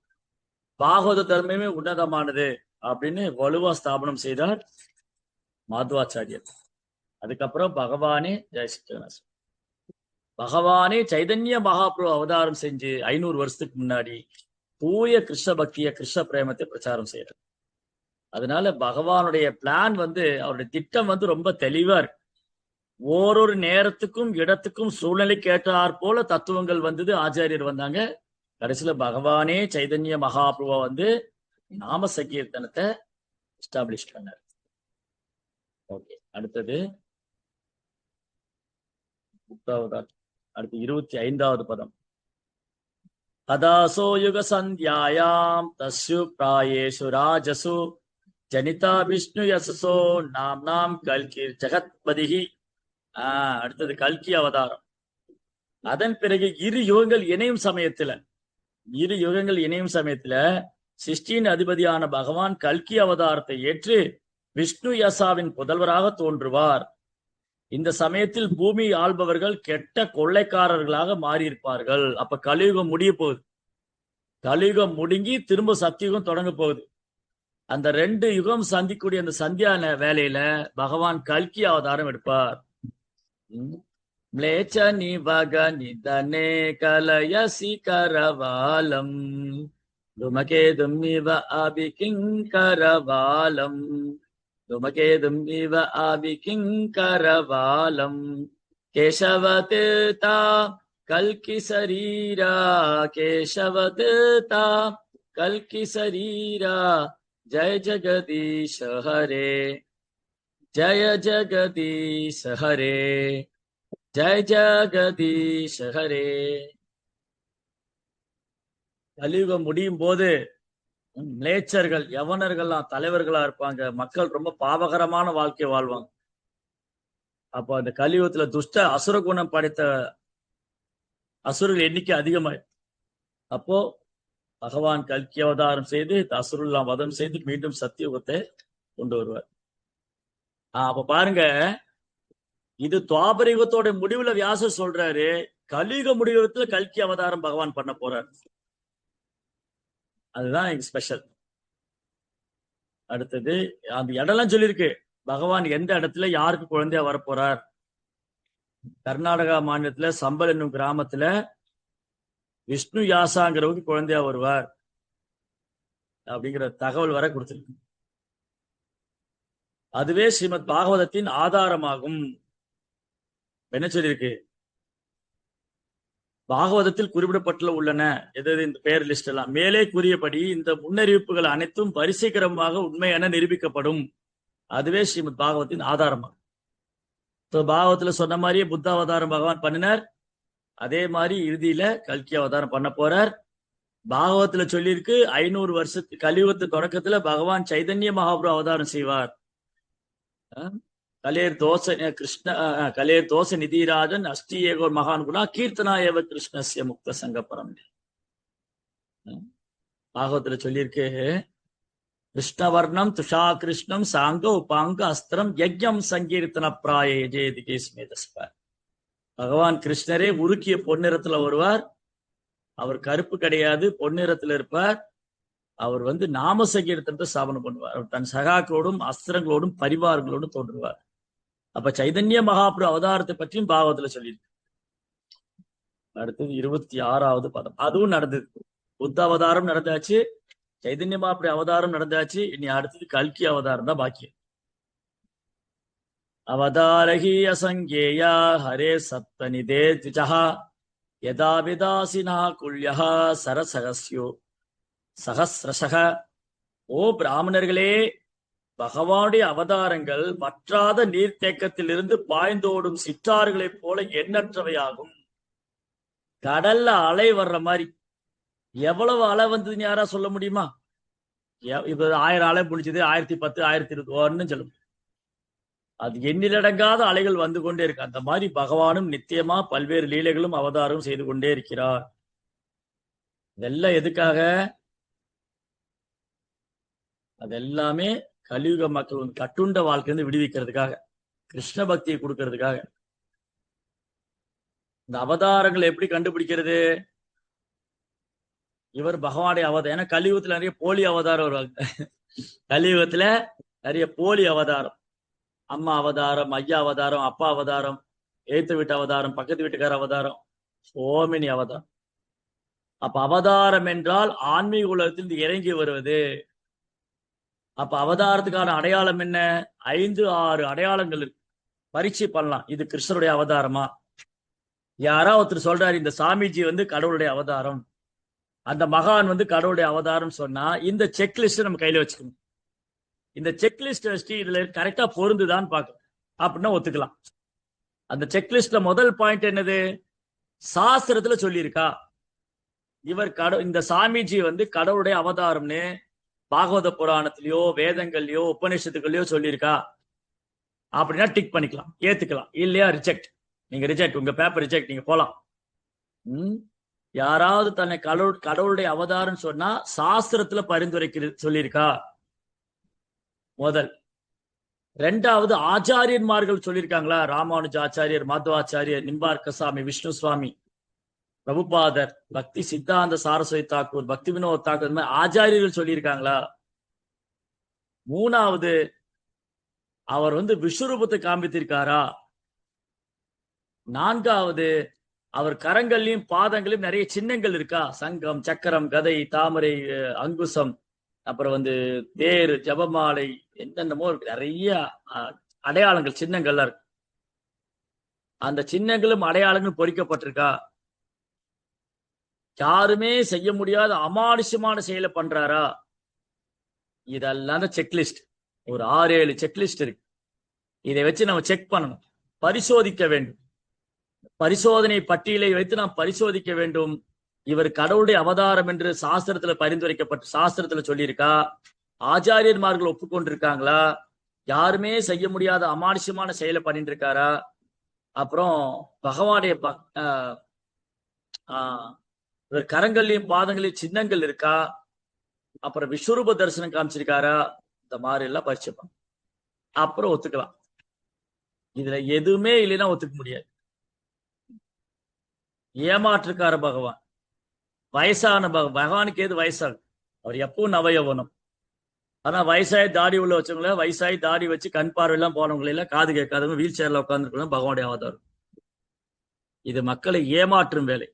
பாகவத தர்மமே உன்னதமானது அப்படின்னு வலுவா ஸ்தாபனம் செய்தார் மாத்வாச்சாரியர். அதுக்கப்புறம் பகவானே பகவானே சைதன்ய மகாபிரபு அவதாரம் செஞ்சு 500 வருஷத்துக்கு முன்னாடி தூய கிருஷ்ண பக்திய, கிருஷ்ண பிரேமத்தை பிரச்சாரம் செய்யறார். அதனால பகவானுடைய பிளான் வந்து, அவருடைய திட்டம் வந்து ரொம்ப தெளிவா இருக்கு. ஓரொரு நேரத்துக்கும் இடத்துக்கும் சூழ்நிலைக்கு ஏற்றாற் போல தத்துவங்கள் வந்தது. ஆச்சாரியர் வந்தாங்க. கடைசியில பகவானே சைதன்ய மகாபிரபு வந்து நாம சங்கீர்த்தனத்தை எஸ்டாப்ளிஷ் பண்ணார். ஓகே, அடுத்தது 25வது பதம். கதாசோ யுக சந்தியாயாம் தஸ்யு பிராயேஷு ராஜசு ஜனிதா விஷ்ணு யசசோ நாம் கல்கி ஜெகத்பதிஹி. அடுத்தது கல்கி அவதாரம். அதன் பிறகு இரு யுகங்கள் இணையும் சமயத்துல சிருஷ்டியின் அதிபதியான பகவான் கல்கி அவதாரத்தை ஏற்று விஷ்ணு யசாவின் புதல்வராக தோன்றுவார். இந்த சமயத்தில் பூமி ஆள்பவர்கள் கெட்ட கொள்ளைக்காரர்களாக மாறியிருப்பார்கள். அப்ப கலியுகம் முடிய போகுது. கலியுகம் முடுங்கி திரும்ப சத்தியுகம் தொடங்க போகுது. அந்த 2 யுகம் சந்திக்கூடிய அந்த சந்தியா வேலையில பகவான் கல்கி அவதாரம் எடுப்பார். ம்லேச்ச நிவக நிதனே கலயசி கரவாலம் துமகேதும் இவ அபிகிங்கரவாலம் துமகேதும் இவ அபிகிங்கரவாலம் கேசவதீர்த்தா கல்கி சரீரா கேசவதீர்த்தா கல்கி சரீரா ஜய ஜகதீஷ ஹரே ஜய ஜகதீஷ ஹரே ஜய ஜகதீஷ ஹரே. கலியுகம் முடியும் போது மிலேச்சர்கள், யவனர்கள்லாம் தலைவர்களா இருப்பாங்க. மக்கள் ரொம்ப பாவகரமான வாழ்க்கை வாழ்வாங்க. அப்போ அந்த கலியுகத்துல துஷ்ட அசுர குணம் படைத்த அசுரர்கள் எண்ணிக்கை அதிகமாயிடும். அப்போ பகவான் கல்கி அவதாரம் செய்து அசுரெல்லாம் வதம் செய்து மீண்டும் சத்தியுகத்தை கொண்டு வருவார். அப்ப பாருங்க, இது துவாபர யுகத்தோட முடிவுல வியாசர் சொல்றாரு, கலியுக முடிவுல கல்கி அவதாரம் பகவான் பண்ண போறார். அதுதான் எனக்கு ஸ்பெஷல். அடுத்தது அந்த இடம்லாம் சொல்லியிருக்கு, பகவான் எந்த இடத்துல யாருக்கு குழந்தையா வரப்போறார். கர்நாடகா மாநிலத்துல சம்பல் என்னும் கிராமத்துல விஷ்ணு யாசாங்கிறவருக்கு குழந்தையா வருவார் அப்படிங்கிற தகவல் வர கொடுத்திருக்கு. அதுவே ஸ்ரீமத் பாகவதத்தின் ஆதாரமாகும். என்ன சொல்லியிருக்கு? பாகவதத்தில் குறிப்பிடப்பட்டுள்ள உள்ளன எது இந்த பெயர் லிஸ்ட் எல்லாம் மேலே கூறியபடி இந்த முன்னறிவிப்புகள் அனைத்தும் வரிசைக்கிரமமாக உண்மை என நிரூபிக்கப்படும். அதுவே ஸ்ரீமத் பாகவத்தின் ஆதாரமாகும். பாகவத்துல சொன்ன மாதிரியே புத்த அவதாரம் பகவான் பண்ணினார். அதே மாதிரி இறுதியில கல்கி அவதாரம் பண்ண போறார். பாகவத்துல சொல்லியிருக்கு 500 வருஷத்து கலியுகத்து தொடக்கத்துல பகவான் சைதன்ய மகாபிரபு அவதாரம் செய்வார். கலேர் தோச நிதிராஜன் அஸ்தி ஏகோர் மகான் குணா கீர்த்தனா ஏவ கிருஷ்ணஸ்ய முக்த சங்கப்பரம். பாகவத்துல சொல்லியிருக்கு, கிருஷ்ணவர்ணம் துஷா கிருஷ்ணம் சாங்க உபாங்க அஸ்திரம் யஜ்யம் சங்கீர்த்தன பிராய ஜெயதிகே ஸ்மேதஸ்பர். பகவான் கிருஷ்ணரே உருக்கிய பொன்னிறத்துல வருவார். அவர் கருப்பு கிடையாது, பொன்னிறத்துல இருப்பார். அவர் நாம சங்கீர்த்தனத்தை ஸ்தாபனம் பண்ணுவார். அவர் தன் சகாக்களோடும் அஸ்திரங்களோடும் பரிவாரங்களோடும் தோன்றுவார். அப்ப சைதன்ய மகாபிரபு அவதாரத்தை பற்றியும் பாகவத்துல சொல்லியிருக்கு. அடுத்தது 26வது பதம். அதுவும் நடந்தது. புத்த அவதாரம் நடந்தாச்சு, சைதன்ய மகாபிரபு அவதாரம் நடந்தாச்சு. இனி அடுத்தது கல்கி அவதாரம் தான் பாக்கி. அவதாரகி அசங்கேயா ஹரே சப்தநிதே த்விஜஹ யதா விதாசினா குல்யஹ சரசகஸ்யோ சகஸ்ரசக. ஓ பிராமணர்களே, பகவானுடைய அவதாரங்கள் வற்றாத நீர்த்தேக்கத்திலிருந்து பாய்ந்தோடும் சிற்றாறுகளைப் போல எண்ணற்றவையாகும். கடல்ல அலை வர்ற மாதிரி எவ்வளவு அலை வந்ததுன்னு யாரா சொல்ல முடியுமா? இப்ப 1000 அலை முடிச்சது, 1010, 1021 சொல்லும். அது எண்ணிலடங்காத அலைகள் வந்து கொண்டே இருக்கு. அந்த மாதிரி பகவானும் நித்தியமா பல்வேறு லீலைகளும் அவதாரம் செய்து கொண்டே இருக்கிறார். இதெல்லாம் எதுக்காக? அதெல்லாமே கலியுக மக்கள் கட்டுண்ட வாழ்க்கையிலிருந்து விடுவிக்கிறதுக்காக, கிருஷ்ண பக்தியை கொடுக்கறதுக்காக. இந்த அவதாரங்களை எப்படி கண்டுபிடிக்கிறது? இவர் பகவானுடைய அவதாரம். ஏன்னா கலியுகத்துல நிறைய போலி அவதாரம் வருவாங்க. கலியுகத்துல நிறைய போலி அவதாரம். அம்மா அவதாரம், ஐயா அவதாரம், அப்பா அவதாரம், ஏத்து வீட்டு அவதாரம், பக்கத்து வீட்டுக்கார அவதாரம், சோமினி அவதாரம். அப்ப அவதாரம் என்றால் ஆன்மீக உலகத்தில் இறங்கி வருவது. அப்ப அவதாரத்துக்கான அடையாளம் என்ன? 5-6 அடையாளங்கள் இருக்கு. பரீட்சை பண்ணலாம். இது கிருஷ்ணருடைய அவதாரமா? யாரா ஒருத்தர் சொல்றாரு இந்த சாமிஜி கடவுளுடைய அவதாரம், அந்த மகான் கடவுளுடைய அவதாரம் சொன்னா இந்த செக்லிஸ்ட் நம்ம கையில வச்சுக்கணும். இந்த செக்லிஸ்ட் வச்சு இதுல கரெக்டா பொருந்துதான்னு பார்க்கணும். அப்படின்னா ஒத்துக்கலாம். அந்த செக்லிஸ்ட்ல முதல் பாயிண்ட் என்னது? சாஸ்திரத்துல சொல்லியிருக்கா இவர் இந்த சாமிஜி கடவுளுடைய அவதாரம்னு பாகவத புராணத்திலயோ வேதங்கள்லயோ உபநிஷத்துக்கள்லயோ சொல்லியிருக்கா? அப்படின்னா டிக் பண்ணிக்கலாம், ஏத்துக்கலாம். இல்லையா ரிஜெக்ட். நீங்க ரிஜெக்ட், உங்க பேப்பர் ரிஜெக்ட், நீங்க போலாம். யாராவது தன்னை கடவுளுடைய அவதாரம் சொன்னா சாஸ்திரத்துல பரிந்துரைக்கிறது சொல்லியிருக்கா? முதல். 2வது ஆச்சாரியன்மார்கள் சொல்லியிருக்காங்களா? ராமானுஜ ஆச்சாரியர், மாதவாச்சாரியர், நிம்பார்க்கசாமி, விஷ்ணு சுவாமி, பிரபுபாதர், பக்தி சித்தாந்த சாரஸ்வதி தாக்கூர், பக்தி வினோத் தாக்கூர், இந்த மாதிரி ஆச்சாரியர்கள் சொல்லியிருக்காங்களா? 3வது அவர் விஸ்வரூபத்தை காண்பித்திருக்காரா? 4வது அவர் கரங்கள்லயும் பாதங்களையும் நிறைய சின்னங்கள் இருக்கா? சங்கம், சக்கரம், கதை, தாமரை, அங்குசம், அப்புறம் தேர், ஜபமாலை, என்னென்னமோ இருக்கு. நிறைய அடையாளங்கள், சின்னங்கள்லாம் இருக்கு. அந்த சின்னங்களும் அடையாளங்களும் பொறிக்கப்பட்டிருக்கா? யாருமே செய்ய முடியாத அமானுஷ்யமான செயலை பண்றாரா? இதெல்லாம் செக்லிஸ்ட். ஒரு 6-7 செக்லிஸ்ட் இருக்கு. இதை வச்சு நம்ம செக் பண்ணணும், பரிசோதிக்க வேண்டும். பரிசோதனை பட்டியலை வைத்து நாம் பரிசோதிக்க வேண்டும். இவர் கடவுளுடைய அவதாரம் என்று சாஸ்திரத்துல பரிந்துரைக்கப்பட்டு சாஸ்திரத்துல சொல்லியிருக்கா? ஆச்சாரியன்மார்கள் ஒப்புக்கொண்டிருக்காங்களா? யாருமே செய்ய முடியாத அமானுஷ்யமான செயலை பண்ணிட்டு இருக்காரா? அப்புறம் பகவானுடைய இவர் கரங்கள்லயும் பாதங்களையும் சின்னங்கள் இருக்கா? அப்புறம் விஸ்வரூப தரிசனம் காமிச்சிருக்காரா? இந்த மாதிரி எல்லாம் பரிச்சுப்பாங்க. அப்புறம் ஒத்துக்கலாம். இதுல எதுவுமே இல்லைன்னா ஒத்துக்க முடியாது. ஏமாற்றுக்கார பகவான், வயசான பகவானுக்கு ஏது வயசாகும்? அவர் எப்பவும் நவயவனம். ஆனா வயசாயி தாடி உள்ள வச்சவங்கள, வயசாயி தாடி வச்சு கண் பார்வையெல்லாம் போனவங்களை எல்லாம், காது கேட்காதவங்க, வீல் சேர்ல உட்காந்துருக்கலாம் பகவானுடைய அவதாரம். இது மக்களை ஏமாற்றும் வேலை.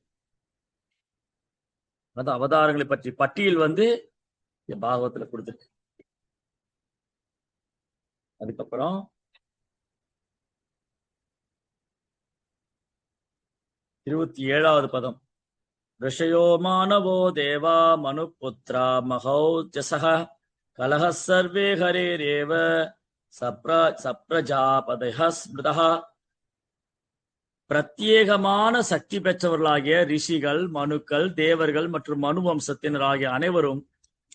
அந்த அவதாரங்களை பற்றி பட்டியல் வந்து பாகவத்துல கொடுத்துருக்கு. அதுக்கப்புறம் 27வது பதம். ரிஷயோ மானவோ தேவா மனுபுத்ரா மகௌஜசஹ கலஹ சர்வே ஹரேரேவ சப்ரஜாபதஹ ஸ்மிருதஹ. பிரத்யேகமான சக்தி பெற்றவர்களாகிய ரிஷிகள், மனுக்கள், தேவர்கள் மற்றும் மனு வம்சத்தினர் ஆகிய அனைவரும்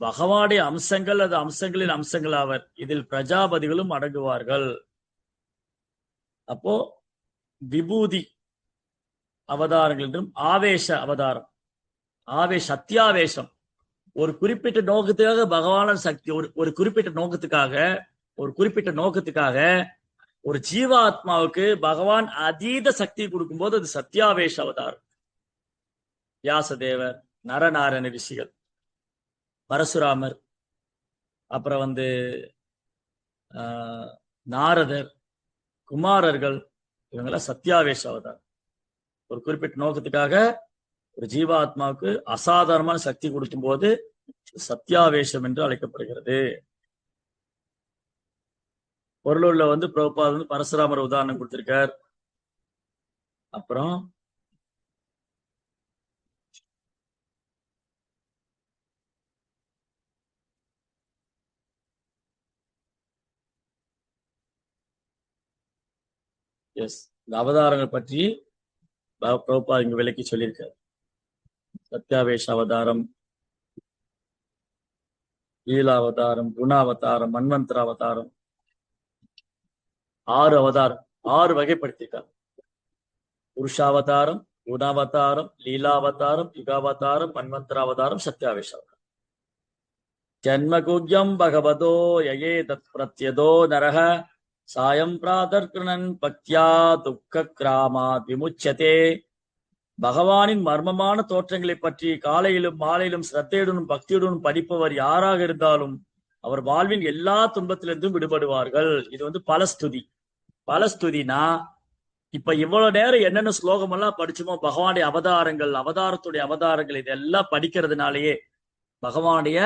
பகவானுடைய அம்சங்கள், அது அம்சங்களின் அம்சங்கள் ஆவர். இதில் பிரஜாபதிகளும் அடங்குவார்கள். அப்போ விபூதி அவதாரங்கள் என்றும் ஆவேச அவதாரம், அத்தியாவேசம், ஒரு குறிப்பிட்ட நோக்கத்துக்காக பகவான சக்தி, ஒரு குறிப்பிட்ட நோக்கத்துக்காக ஒரு ஜீவாத்மாவுக்கு பகவான் அதீத சக்தி கொடுக்கும் போது அது சத்தியாவேச அவதாரம். வியாசதேவர், நரநாராயண ரிஷிகள், பரசுராமர், அப்புறம் நாரதர், குமாரர்கள், இவங்கெல்லாம் சத்தியாவேச அவதாரம். ஒரு குறிப்பிட்ட நோக்கத்துக்காக ஒரு ஜீவாத்மாவுக்கு அசாதாரணமான சக்தி கொடுக்கும் போது சத்தியாவேசம் என்று அழைக்கப்படுகிறது. பொருளூர்ல பிரபுபாத் பரசுராமர் உதாரணம் கொடுத்திருக்கார். அப்புறம் இந்த அவதாரங்கள் பற்றி பிரபுபாத் இங்கு விளக்கி சொல்லியிருக்கார். சத்தியாவேஷ அவதாரம், லீலாவதாரம், குணாவதாரம், மன்வந்தராவதாரம், 6 அவதாரம், 6 வகைப்படுத்திருக்கார். புருஷாவதாரம், குணாவதாரம், லீலாவதாரம், யுகாவதாரம், மன்வந்தராவதாரம், சத்தியாவேஷ அவதாரம். ஜன்மகுஜம் பகவதோ யயே தத் பிரத்யதோ நரஹ சாயம் பிராதர்கிருணன் பக்தியா துக்க கிராமாத் விமுச்சதே. பகவானின் மர்மமான தோற்றங்களை பற்றி காலையிலும் மாலையிலும் சிரத்தையுடனும் பக்தியுடனும் படிப்பவர் யாராக இருந்தாலும் அவர் வாழ்வின் எல்லா துன்பத்திலிருந்தும் விடுபடுவார்கள். இது பலஸ்துதினா இப்ப இவ்வளவு நேரம் என்னென்ன ஸ்லோகம் எல்லாம் படிச்சுமோ, பகவானுடைய அவதாரங்கள், அவதாரத்துடைய அவதாரங்கள், இதெல்லாம் படிக்கிறதுனாலயே, பகவானுடைய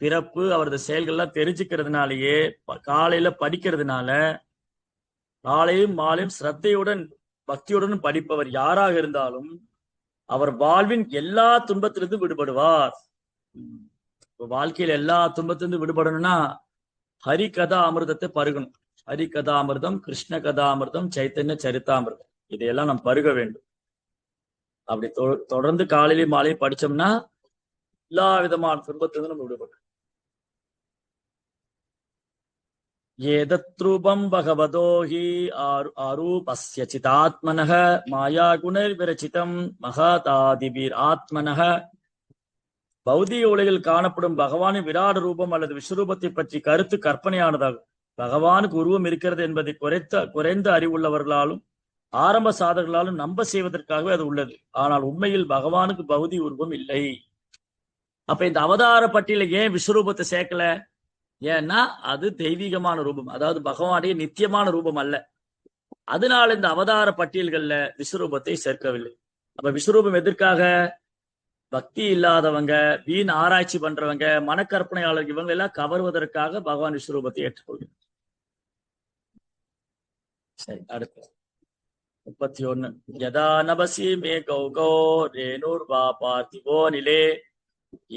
பிறப்பு, அவரது செயல்கள்லாம் தெரிஞ்சுக்கிறதுனாலயே, காலையில படிக்கிறதுனால, காலையும் மாலையும் சிரத்தையுடன் பக்தியுடன் படிப்பவர் யாராக இருந்தாலும் அவர் வாழ்வின் எல்லா துன்பத்திலிருந்து விடுபடுவார். வாழ்க்கையில எல்லா துன்பத்திலிருந்து விடுபடணும்னா ஹரி கதா அமிர்தத்தை பருகணும். ஹரி கதா அமிர்தம், கிருஷ்ண கதா அமிர்தம், சைத்தன்ய சரிதாமிர்தம், இதையெல்லாம் நாம் பருக வேண்டும். அப்படி தொடர்ந்து காலையிலையும் மாலையும் படிச்சோம்னா எல்லா விதமான துன்பத்திலிருந்து நம்ம விடுபடும். ஏதத்ரூபம் பகவதோ ஹி ஆரூபஸ்ய சிதாத்மனஹ மாயா குணர் விரச்சிதம் மகாதாதிபீர் ஆத்மனஹ. பௌதிக உலகில் காணப்படும் பகவானின் விராட ரூபம் அல்லது விஸ்வரூபத்தை பற்றி கருத்து கற்பனையானதாகும். பகவானுக்கு உருவம் இருக்கிறது என்பதை குறைந்த அறிவுள்ளவர்களாலும் ஆரம்ப சாதகர்களாலும் நம்ப செய்வதற்காகவே அது உள்ளது. ஆனால் உண்மையில் பகவானுக்கு பௌதிக உருவம் இல்லை. அப்ப இந்த அவதார பட்டியல ஏன் விஸ்வரூபத்தை சேர்க்கல? ஏன்னா அது தெய்வீகமான ரூபம், அதாவது பகவானுடைய நித்தியமான ரூபம் அல்ல. அதனால இந்த அவதார பட்டியல்கள்ல விஸ்வரூபத்தை சேர்க்கவில்லை. அப்ப விஸ்வரூபம் எதற்காக? பக்தி இல்லாதவங்க, வீண் ஆராய்ச்சி பண்றவங்க, மனக்கற்பனையாளர்கள், இவங்க எல்லாம் கவர்வதற்காக பகவான் விஸ்வரூபத்தை ஏற்றுக்கொள்கிறார். சரி, அடுத்து 31. யதா நபசி மே கௌகோ ரேணுர்வா பார்த்திவோ நிலே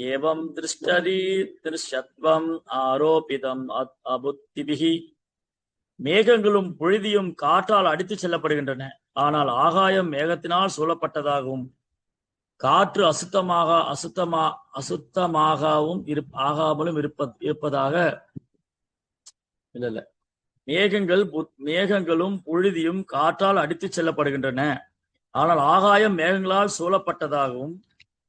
ஏவம் திருஷ்டதி திருஷத்வம் ஆரோபிதம் அபுத்திபிகி. மேகங்களும் புழுதியும் காற்றால் அடித்து செல்லப்படுகின்றன. ஆனால் ஆகாயம் மேகத்தினால் சூழப்பட்டதாகவும் காற்று அசுத்தமாகவும் ஆகாமலும் இருப்பதாக இல்ல. மேகங்களும் புழுதியும் காற்றால் அடித்து செல்லப்படுகின்றன. ஆனால் ஆகாயம் மேகங்களால் சூழப்பட்டதாகவும்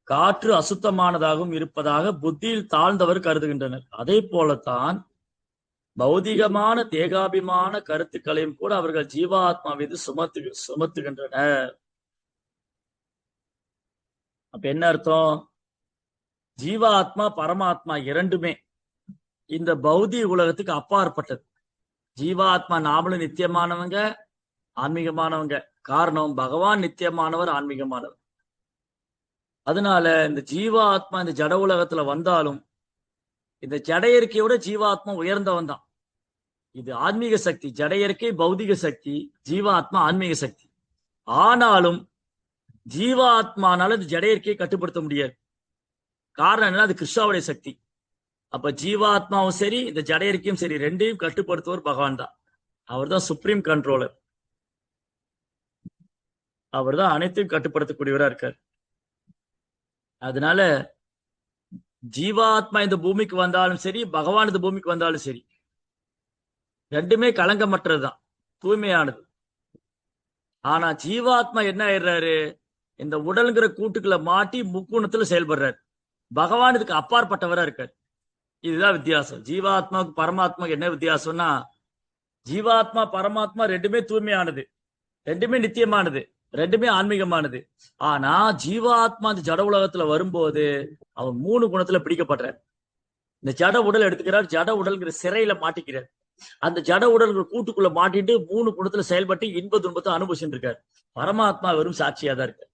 காற்று அசுத்தமானதாகவும் இருப்பதாக புத்தியில் தாழ்ந்தவர் கருதுகின்றனர். அதே போலத்தான் பௌதிகமான தேகாபிமான கருத்துக்களையும் கூட அவர்கள் ஜீவாத்மா மீது சுமத்துகின்றனர். அப்ப என்ன அர்த்தம்? ஜீவாத்மா பரமாத்மா இரண்டுமே இந்த பௌதிக உலகத்துக்கு அப்பாற்பட்டது. ஜீவாத்மா நாமளும் நித்தியமானவங்க, ஆன்மீகமானவங்க. காரணம், பகவான் நித்தியமானவர், ஆன்மீகமானவர். அதனால இந்த ஜீவாத்மா இந்த ஜட உலகத்துல வந்தாலும் இந்த ஜட இயற்கையோட ஜீவாத்மா உயர்ந்தவன் தான். இது ஆன்மீக சக்தி. ஜட இயற்கை பௌதிக சக்தி, ஜீவாத்மா ஆன்மீக சக்தி. ஆனாலும் ஜீவாத்மானால இந்த ஜட இயற்கையை கட்டுப்படுத்த முடியாது. காரணம் என்ன? அது கிருஷ்ணாவுடைய சக்தி. அப்ப ஜீவாத்மாவும் சரி இந்த ஜட இயற்கையும் சரி ரெண்டையும் கட்டுப்படுத்துவர் பகவான் தான். அவர் தான் சுப்ரீம் கண்ட்ரோலர். அவர் தான் அனைத்தையும் கட்டுப்படுத்தக்கூடியவரா இருக்கார். அதனால ஜீவாத்மா இந்த பூமிக்கு வந்தாலும் சரி, பகவான் இந்த பூமிக்கு வந்தாலும் சரி, ரெண்டுமே களங்கமற்றதுதான், தூய்மையானது. ஆனா ஜீவாத்மா என்ன ஆயிடுறாரு? இந்த உடல்ங்கிற கூட்டுக்குள்ள மாட்டி முக்குணத்துல செயல்படுறாரு. பகவான் இதுக்கு அப்பாற்பட்டவரா இருக்காரு. இதுதான் வித்தியாசம். ஜீவாத்மாவுக்கு பரமாத்மாவுக்கு என்ன வித்தியாசம்னா, ஜீவாத்மா பரமாத்மா ரெண்டுமே தூய்மையானது, ரெண்டுமே நித்தியமானது, ரெண்டுமே ஆன்மீகமானது. ஆனா ஜீவாத்மா இந்த ஜட உலகத்துல வரும்போது அவன் 3 குணத்துல பிடிக்கப்படுறார். இந்த ஜட உடல் எடுத்துக்கிறார், ஜட உடல்ங்கிற சிறையில மாட்டிக்கிறார். அந்த ஜட உடல்கிற கூட்டுக்குள்ள மாட்டிட்டு 3 குணத்துல செயல்பட்டு இன்ப துன்பத்தை அனுபவிச்சுட்டு இருக்காரு. பரமாத்மா வெறும் சாட்சியா தான் இருக்கு.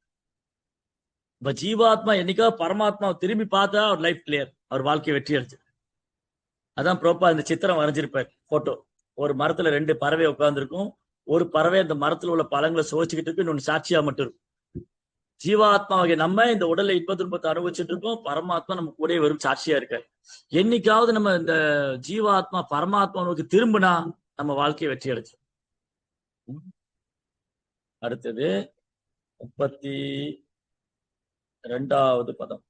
இப்ப ஜீவாத்மா என்னைக்கா பரமாத்மா திரும்பி பார்த்தா அவர் லைஃப் கிளியர், அவர் வாழ்க்கை வெற்றி அடைச்சு. அதான் ப்ரோப்பா இந்த சித்திரம் வரைஞ்சிருப்பார் போட்டோ. ஒரு மரத்துல 2 பறவை உட்கார்ந்துருக்கும். ஒரு பறவை அந்த மரத்துல உள்ள பழங்களை சுவைச்சுக்கிட்டு இருக்கு, இன்னொன்னு சாட்சியா மட்டும் இருக்கும். ஜீவாத்மாவை நம்ம இந்த உடல்ல இன்ப துன்பத்தை அனுபவிச்சுட்டு இருக்கோம், பரமாத்மா நம்ம கூட வெறும் சாட்சியா இருக்காரு. என்னைக்காவது நம்ம இந்த ஜீவாத்மா பரமாத்மா நோக்கி திரும்பினா நம்ம வாழ்க்கையை வெற்றி அடைச்சு. அடுத்தது 32வது பதம்.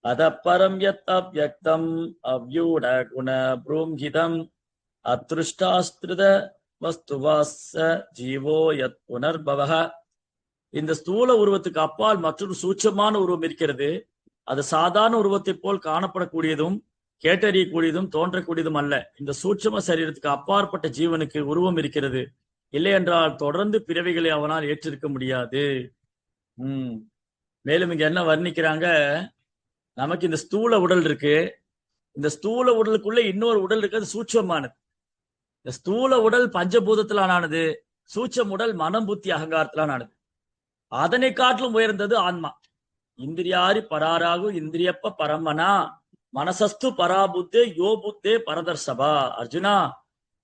அதப்பரம் யத் அவ்யக்தம் அவ்யூட குண ப்ரூம்ஹிதம் அத்ருஷ்டாஸ்திருத வஸ்துவாஸ்ஸ ஜீவோ யத் புனர்பவஹ. இந்த ஸ்தூல உருவத்துக்கு அப்பால் மற்றொரு சூட்சமான உருவம் இருக்கிறது. அது சாதாரண உருவத்தை போல் காணப்படக்கூடியதும் கேட்டறியக்கூடியதும் தோன்றக்கூடியதும் அல்ல. இந்த சூட்சம சரீரத்துக்கு அப்பாற்பட்ட ஜீவனுக்கு உருவம் இருக்கிறது. இல்லை என்றால் தொடர்ந்து பிறவிகளை அவனால் ஏற்றிருக்க முடியாது. மேலும் இங்க என்ன வர்ணிக்கிறாங்க, நமக்கு இந்த ஸ்தூல உடல் இருக்கு. இந்த ஸ்தூல உடலுக்குள்ள இன்னொரு உடல் இருக்கு, அது சூட்சமானது. இந்த ஸ்தூல உடல் பஞ்சபூதத்திலான ஆனது, சூட்சம் உடல் மனம் புத்தி அகங்காரத்திலான ஆனது. அதனை காட்டிலும் உயர்ந்தது ஆன்மா. இந்திரியாரி பராராகு இந்திரியப்ப பரமனா மனசஸ்து பராபுத்தே யோ புத்தே பரதர்சபா. அர்ஜுனா,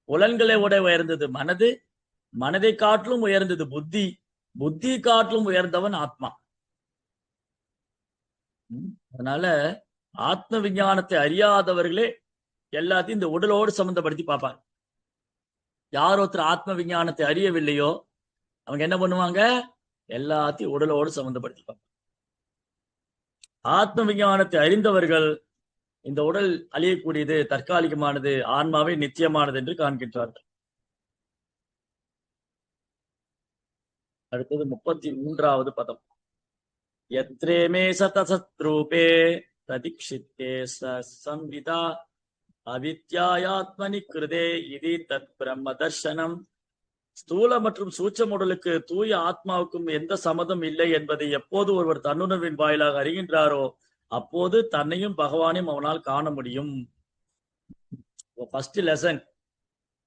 புலன்களை விட உயர்ந்தது மனது, மனதை காட்டிலும் உயர்ந்தது புத்தி, புத்தி காட்டிலும் உயர்ந்தவன் ஆத்மா. அதனால ஆத்ம விஞ்ஞானத்தை அறியாதவர்களே எல்லாத்தையும் இந்த உடலோடு சம்பந்தப்படுத்தி பார்ப்பாங்க. யார் ஒருத்தர் ஆத்ம விஞ்ஞானத்தை அறியவில்லையோ அவங்க என்ன பண்ணுவாங்க? எல்லாத்தையும் உடலோடு சம்பந்தப்படுத்தி பார்ப்பாங்க. ஆத்ம விஞ்ஞானத்தை அறிந்தவர்கள் இந்த உடல் அழியக்கூடியது, தற்காலிகமானது, ஆன்மாவை நித்தியமானது என்று காண்கின்றார்கள். அடுத்தது 33வது பதம். யத்ரேமே சதசத்ரூபே பிரதிக்ஷித்தே சம்விதா அவித்யாயாத்மனி கிருதே இது தத் பிரம்ம தர்சனம். ஸ்தூல மற்றும் சூட்சம் உடலுக்கு தூய ஆத்மாவுக்கும் எந்த சம்மதம் இல்லை என்பதை எப்போது ஒருவர் தன்னுணர்வின் வாயிலாக அறிகின்றாரோ அப்போது தன்னையும் பகவானையும் அவனால் காண முடியும். ஃபர்ஸ்ட் லெசன்,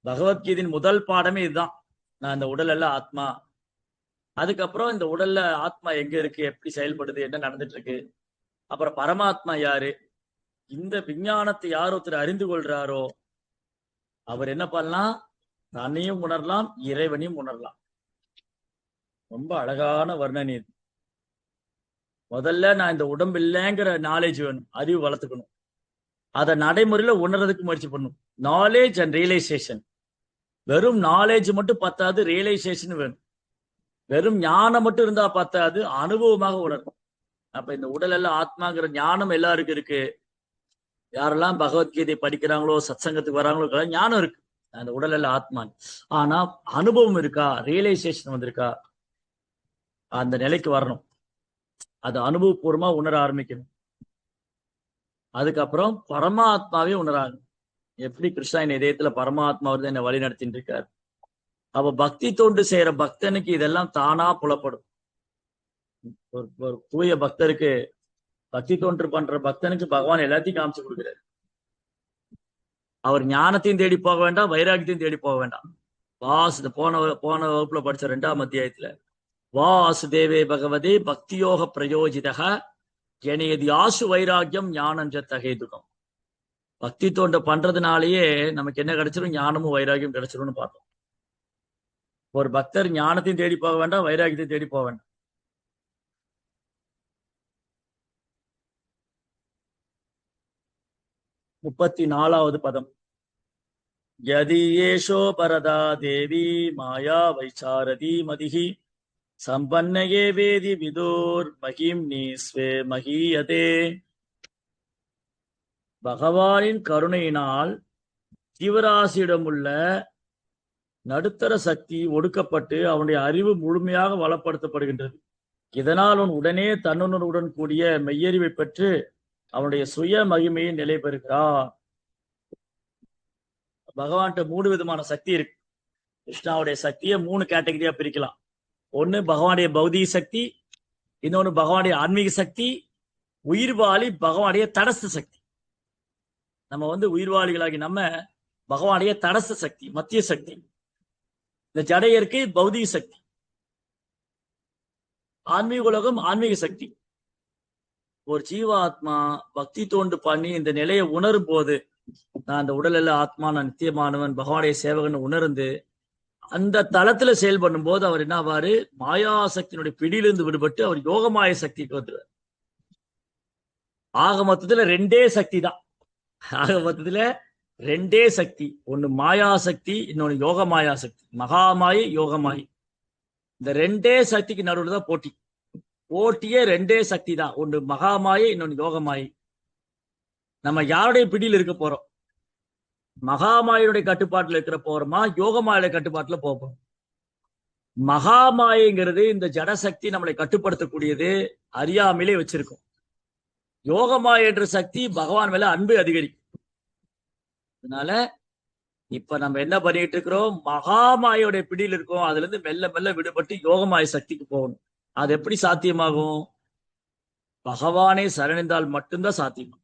பகவத்கீதையின் முதல் பாடமே இதுதான். நான் இந்த உடல் அல்ல ஆத்மா. அதுக்கப்புறம் இந்த உடல்ல ஆத்மா எங்க இருக்கு, எப்படி செயல்படுது, என்ன நடந்துட்டு இருக்கு, அப்புறம் பரமாத்மா யாரு, இந்த விஞ்ஞானத்தை யார் ஒருத்தர் அறிந்து கொள்றாரோ அவர் என்ன பண்ணலாம்? தன்னையும் உணரலாம், இறைவனையும் உணரலாம். ரொம்ப அழகான வர்ணனை இது. முதல்ல நான் இந்த உடம்பு இல்லைங்கிற நாலேஜ் வேணும், அறிவு வளர்த்துக்கணும். அதை நடைமுறையில உணர்றதுக்கு முயற்சி பண்ணணும். Knowledge and realisation. வெறும் நாலேஜ் மட்டும் பத்தாது, ரியலைசேஷன் வேணும். வெறும் ஞானம் மட்டும் இருந்தா பத்தாது, அனுபவமாக உணரணும். அப்ப இந்த உடல் எல்லாம் ஆத்மாங்கிற ஞானம் எல்லாருக்கும் இருக்கு. யாரெல்லாம் பகவத்கீதை படிக்கிறாங்களோ, சத்சங்கத்துக்கு வராங்களோ, ஞானம் இருக்கு, அந்த உடல் எல்லாம் ஆத்மா. ஆனா அனுபவம் இருக்கா, ரியலைசேஷன் வந்திருக்கா? அந்த நிலைக்கு வரணும். அது அனுபவபூர்வமா உணர ஆரம்பிக்கணும். அதுக்கப்புறம் பரமாத்மாவே உணராங்க. எப்படி கிருஷ்ணா என் இதயத்துல பரமாத்மா வந்து என்னை வழி நடத்திட்டு இருக்காரு. அப்ப பக்தி தொண்டு செய்யற பக்தனுக்கு இதெல்லாம் தானா புலப்படும். ஒரு தூய பக்தருக்கு, பக்தி தொண்டு பண்ற பக்தனுக்கு பகவான் எல்லாத்தையும் காமிச்சு கொடுக்கிறார். அவர் ஞானத்தையும் தேடி போக வேண்டாம், வைராக்கியத்தையும் தேடி போக வேண்டாம். போன வகுப்புல படிச்ச 2ஆம் அத்தியாயத்துல வாசுதேவே பகவதே பக்தியோக பிரயோஜிதக ஜனயதி ஆசு வைராக்கியம் ஞானம் தகேதுகம். பக்தி தோண்ட பண்றதுனாலேயே நமக்கு என்ன கிடைச்சிடும்? ஞானமும் வைராக்கியம் கிடைச்சிரும்னு பார்த்தோம். ஒரு பக்தர் ஞானத்தையும் தேடி போக வேண்டாம், வைராக்கியத்தையும் தேடி போக வேண்டாம். முப்பத்தி 4வது பதம். யதி ஏஷோ பரதா தேவி மாயா வைசாரதி மதிஹி சம்பன்னயே வேதி விதோர் மகிம் நீஸ்வே மகியதே. பகவானின் கருணையினால் ஜீவராசியிடமுள்ள நடுத்தர சக்தி ஒடுக்கப்பட்டு அவனுடைய அறிவு முழுமையாக வளப்படுத்தப்படுகின்றது. இதனால் அவன் உடனே தன்னுணர்வுடன் கூடிய மெய்யறிவை பெற்று அவனுடைய சுய மகிமையை நிலை பெறுகிறார். பகவான்கிட்ட 3 விதமான சக்தி இருக்கு. கிருஷ்ணாவுடைய சக்தியை 3 கேட்டகரியா பிரிக்கலாம். ஒண்ணு பகவானுடைய பௌதிக சக்தி, இன்னொன்னு பகவானுடைய ஆன்மீக சக்தி, உயிர்வாளி பகவானுடைய தடஸ்த சக்தி. நம்ம உயிர்வாளிகளாகி நம்ம பகவானுடைய தடஸ்த சக்தி, மத்திய சக்தி. இந்த ஜட இயற்கை பௌதிக சக்தி, ஆன்மீக உலகம் ஆன்மீக சக்தி. ஒரு ஜீவாத்மா பக்தி தோண்டு பண்ணி இந்த நிலையை உணரும் போது, நான் அந்த உடல் எல்லாம் ஆத்மா, நான் நித்தியமானவன், பகவானுடைய சேவகன் உணர்ந்து அந்த தளத்துல செயல்படும் போது அவர் என்ன ஆவாரு? மாயாசக்தியினுடைய பிடியிலிருந்து விடுபட்டு அவர் யோகமாய சக்திக்கு வந்துருவார். ஆக மொத்தத்துல 2 சக்தி தான். ஆக மொத்தத்துல 2 சக்தி. ஒண்ணு மாயாசக்தி, இன்னொன்னு யோக மாயா சக்தி. மகாமாயி, யோகமாயி. இந்த 2 சக்திக்கு நடுவில் தான் போட்டி. போட்டியே 2 சக்தி தான். ஒன்று மகாமாயை, இன்னொன்னு யோகமாயி. நம்ம யாருடைய பிடியில் இருக்க போறோம்? மகாமாயுடைய கட்டுப்பாட்டுல இருக்கிற போறோமா, யோகமாயுடைய கட்டுப்பாட்டுல போறோம்? மகாமாயங்கிறது இந்த ஜடசக்தி நம்மளை கட்டுப்படுத்தக்கூடியது, அறியாமலே வச்சிருக்கோம். யோகமாய என்ற சக்தி பகவான் மேல அன்பு அதிகரிக்கும். அதனால இப்ப நம்ம என்ன பண்ணிட்டு இருக்கிறோம்? மகாமாயோட பிடியில் இருக்கோம். அதுல இருந்து மெல்ல மெல்ல விடுபட்டு யோகமாய சக்திக்கு போகணும். அது எப்படி சாத்தியமாகும்? பகவானை சரணிந்தால் மட்டும்தான் சாத்தியம்.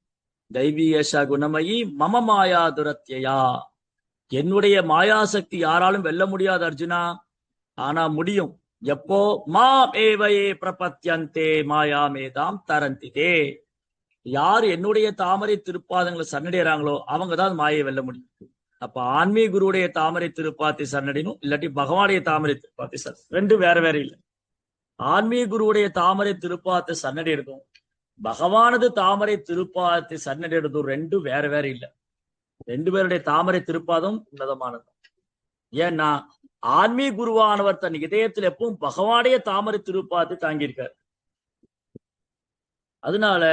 தெய்வீக குணமயி மம மாயா துரத்தியா. என்னுடைய மாயாசக்தி யாராலும் வெல்ல முடியாது அர்ஜுனா. ஆனா முடியும். எப்போ? மாம் ஏவயே பிரபத்யந்தே மாயா மேதாம் தரந்திதே. யார் என்னுடைய தாமரை திருப்பாதங்களை சரணடைறாங்களோ அவங்க தான் மாயை வெல்ல முடியும். அப்ப ஆன்மீக குருவுடைய தாமரை திருப்பாத்தை சரணடையணும், இல்லாட்டி பகவானுடைய தாமரை திருப்பாத்தை சரண். 2 வேற வேற இல்லை. ஆன்மீக குருவுடைய தாமரை திருப்பாத்தை சரணடைறதும் பகவானது தாமரை திருப்பாதத்தை சரணடைறதும் 2 வேற வேற இல்லை. 2 பேருடைய தாமரை திருப்பாதம் உன்னதமானது. ஏன்னா ஆன்மீக குருவானவர் தன் இதயத்தில் எப்பவும் பகவானுடைய தாமரை திருப்பாதத்தை தாங்கியிருக்கார். அதனால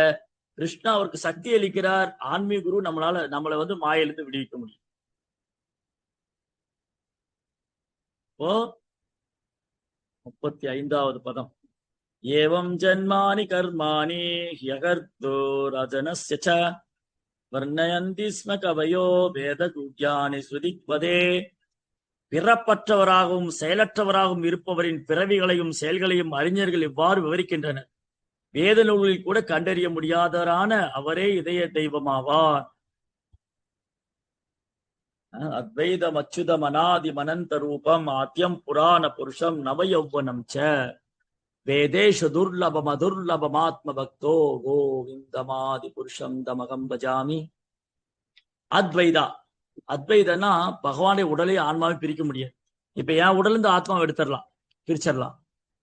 கிருஷ்ணா அவருக்கு சக்தி அளிக்கிறார். ஆன்மீக குரு நம்மளை மாயிலிருந்து விடுவிக்க முடியும். இப்போ 35வது பதம். ஏவம் ஜன்மானி கர்மாணி ஹ்யகர்த்தோ ரஜனஸ்ய ச வர்ணயந்தி ஸ்ம கவயோ வேத குக்யானி ஸ்ருதிக்வதே. பிறப்பற்றவராகவும் செயலற்றவராகவும் இருப்பவரின் பிறவிகளையும் செயல்களையும் அறிஞர்கள் இவ்வாறு விவரிக்கின்றனர். வேத நூல்களில் கூட கண்டறிய முடியாதவரான அவரே இதய தெய்வமாவார். அத்வைதம் அச்சுதம் அநாதி மனந்த ரூபம் ஆத்யம் புராண புருஷம் நவயௌவனம் ச வேதேஷு துர்லபம் அதுர்லபமாத்ம பக்தோ கோவிந்தமாதி புருஷம் தமகம் பஜாமி. அத்வைதா. அத்வைதனா பகவானுடைய உடலை ஆன்மாவை பிரிக்க முடியாது. இப்ப என் உடல் இருந்து ஆத்மாவை எடுத்துடலாம், பிரிச்சிடலாம்.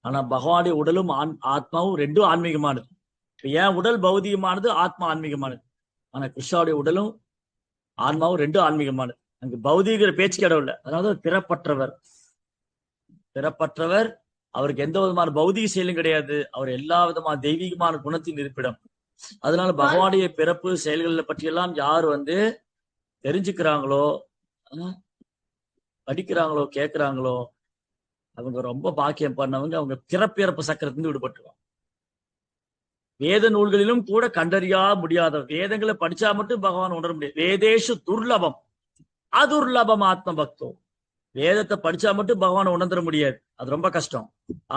ஆனா பகவானுடைய உடலும் ஆத்மாவும் 2 ஆன்மீகமானது. இப்ப என் உடல் பௌதிகமானது, ஆத்மா ஆன்மீகமானது. ஆனா கிருஷ்ணாவுடைய உடலும் ஆன்மாவும் 2 ஆன்மீகமானது. அங்கு பௌதிக பேச்சு கடவுள். அதாவது பிறப்பற்றவர். பிறப்பற்றவர். அவருக்கு எந்த விதமான பௌதிக செயலும் கிடையாது. அவர் எல்லா விதமான தெய்வீகமான குணத்தின் இருப்பிடம். அதனால பகவானுடைய பிறப்பு செயல்களை பற்றியெல்லாம் யார் தெரிஞ்சுக்கிறாங்களோ, படிக்கிறாங்களோ, கேட்கிறாங்களோ, அவங்க ரொம்ப பாக்கியம் பண்ணவங்க. அவங்க பிறப்பிறப்பு சக்கரத்திலிருந்து விடுபட்டுருவாங்க. வேத நூல்களிலும் கூட கண்டறியா முடியாத வேதங்களை படிச்சா மட்டும் பகவான் உணர முடியாது. வேதேஷு துர்லபம் அதுர்லபம் ஆத்ம பக்தோ. வேதத்தை படிச்சா மட்டும் பகவான் உணர்ந்துட முடியாது, அது ரொம்ப கஷ்டம்.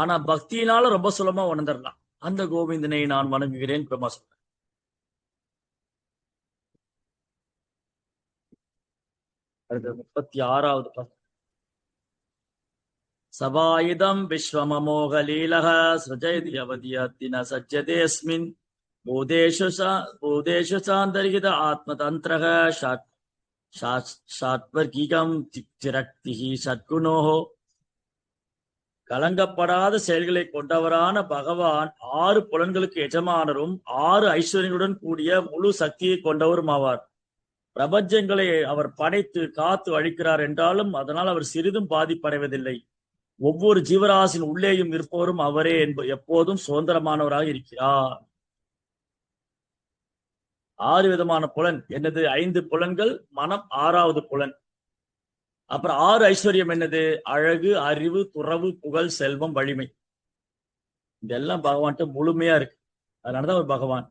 ஆனா பக்தியினால ரொம்ப சுலபமா உணர்ந்துடலாம். அந்த கோவிந்தனை நான் வணங்குகிறேன் பிரம்மா சொல்றேன். அடுத்த 36வது சபாயுதம் விஸ்வமமோகலீலக ஸ்ருஜயதி அவதியத்தின சஜ்ஜதேஸ்மின் பூதேஷு சாந்தர்கித ஆத்மதந்திரக சாத்வர்கீகம் திரக்திஹி சத்குணோஹோ. கலங்கப்படாத செயல்களை கொண்டவரான பகவான் 6 புலன்களுக்கு எஜமானரும் 6 ஐஸ்வர்யங்களுடன் கூடிய முழு சக்தியை கொண்டவரும் ஆவார். பிரபஞ்சங்களை அவர் படைத்து காத்து அழிக்கிறார் என்றாலும் அதனால் அவர் சிறிதும் பாதிப்படைவதில்லை. ஒவ்வொரு ஜீவராசின் உள்ளேயும் இருப்பவரும் அவரே எப்போதும் சுதந்திரமானவராக இருக்கிறார். 6 விதமான புலன் என்னது? 5 புலன்கள், மனம் 6வது புலன். அப்புறம் 6 ஐஸ்வர்யம் என்னது? அழகு, அறிவு, துறவு, புகழ், செல்வம், வலிமை. இதெல்லாம் பகவான்கிட்ட முழுமையா இருக்கு. அதனாலதான் அவர் பகவான்.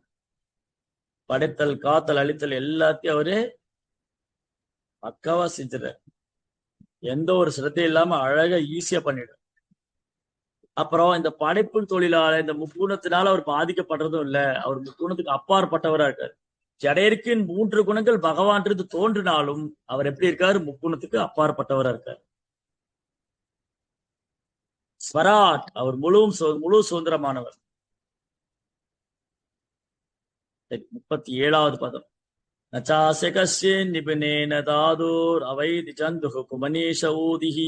படைத்தல், காத்தல், அழித்தல் எல்லாத்தையும் அவரு பக்காவா செஞ்சிடறார். எந்த ஒரு சிரத்தையும் இல்லாம அழகா ஈஸியா பண்ணிடுறார். அப்புறம் இந்த படைப்பு தொழிலாளர் இந்த முக்குணத்தினால அவர் பாதிக்கப்படுறதும் இல்ல. அவர் முக்குணத்துக்கு அப்பாற்பட்டவரா இருக்காரு. ஜடையர்க்கின் 3 குணங்கள் பகவான் தோன்றினாலும் அவர் எப்படி இருக்காரு? முக்குணத்துக்கு அப்பாற்பட்டவரா இருக்காரு. ஸ்வராட், அவர் முழு சுதந்திரமானவர். 37வது பதம். நச்சாஸ்ய கஸ்யின் நிபுணேன தாதுர் அவைதி சந்துஹு குமனீஷ ஊதிஹி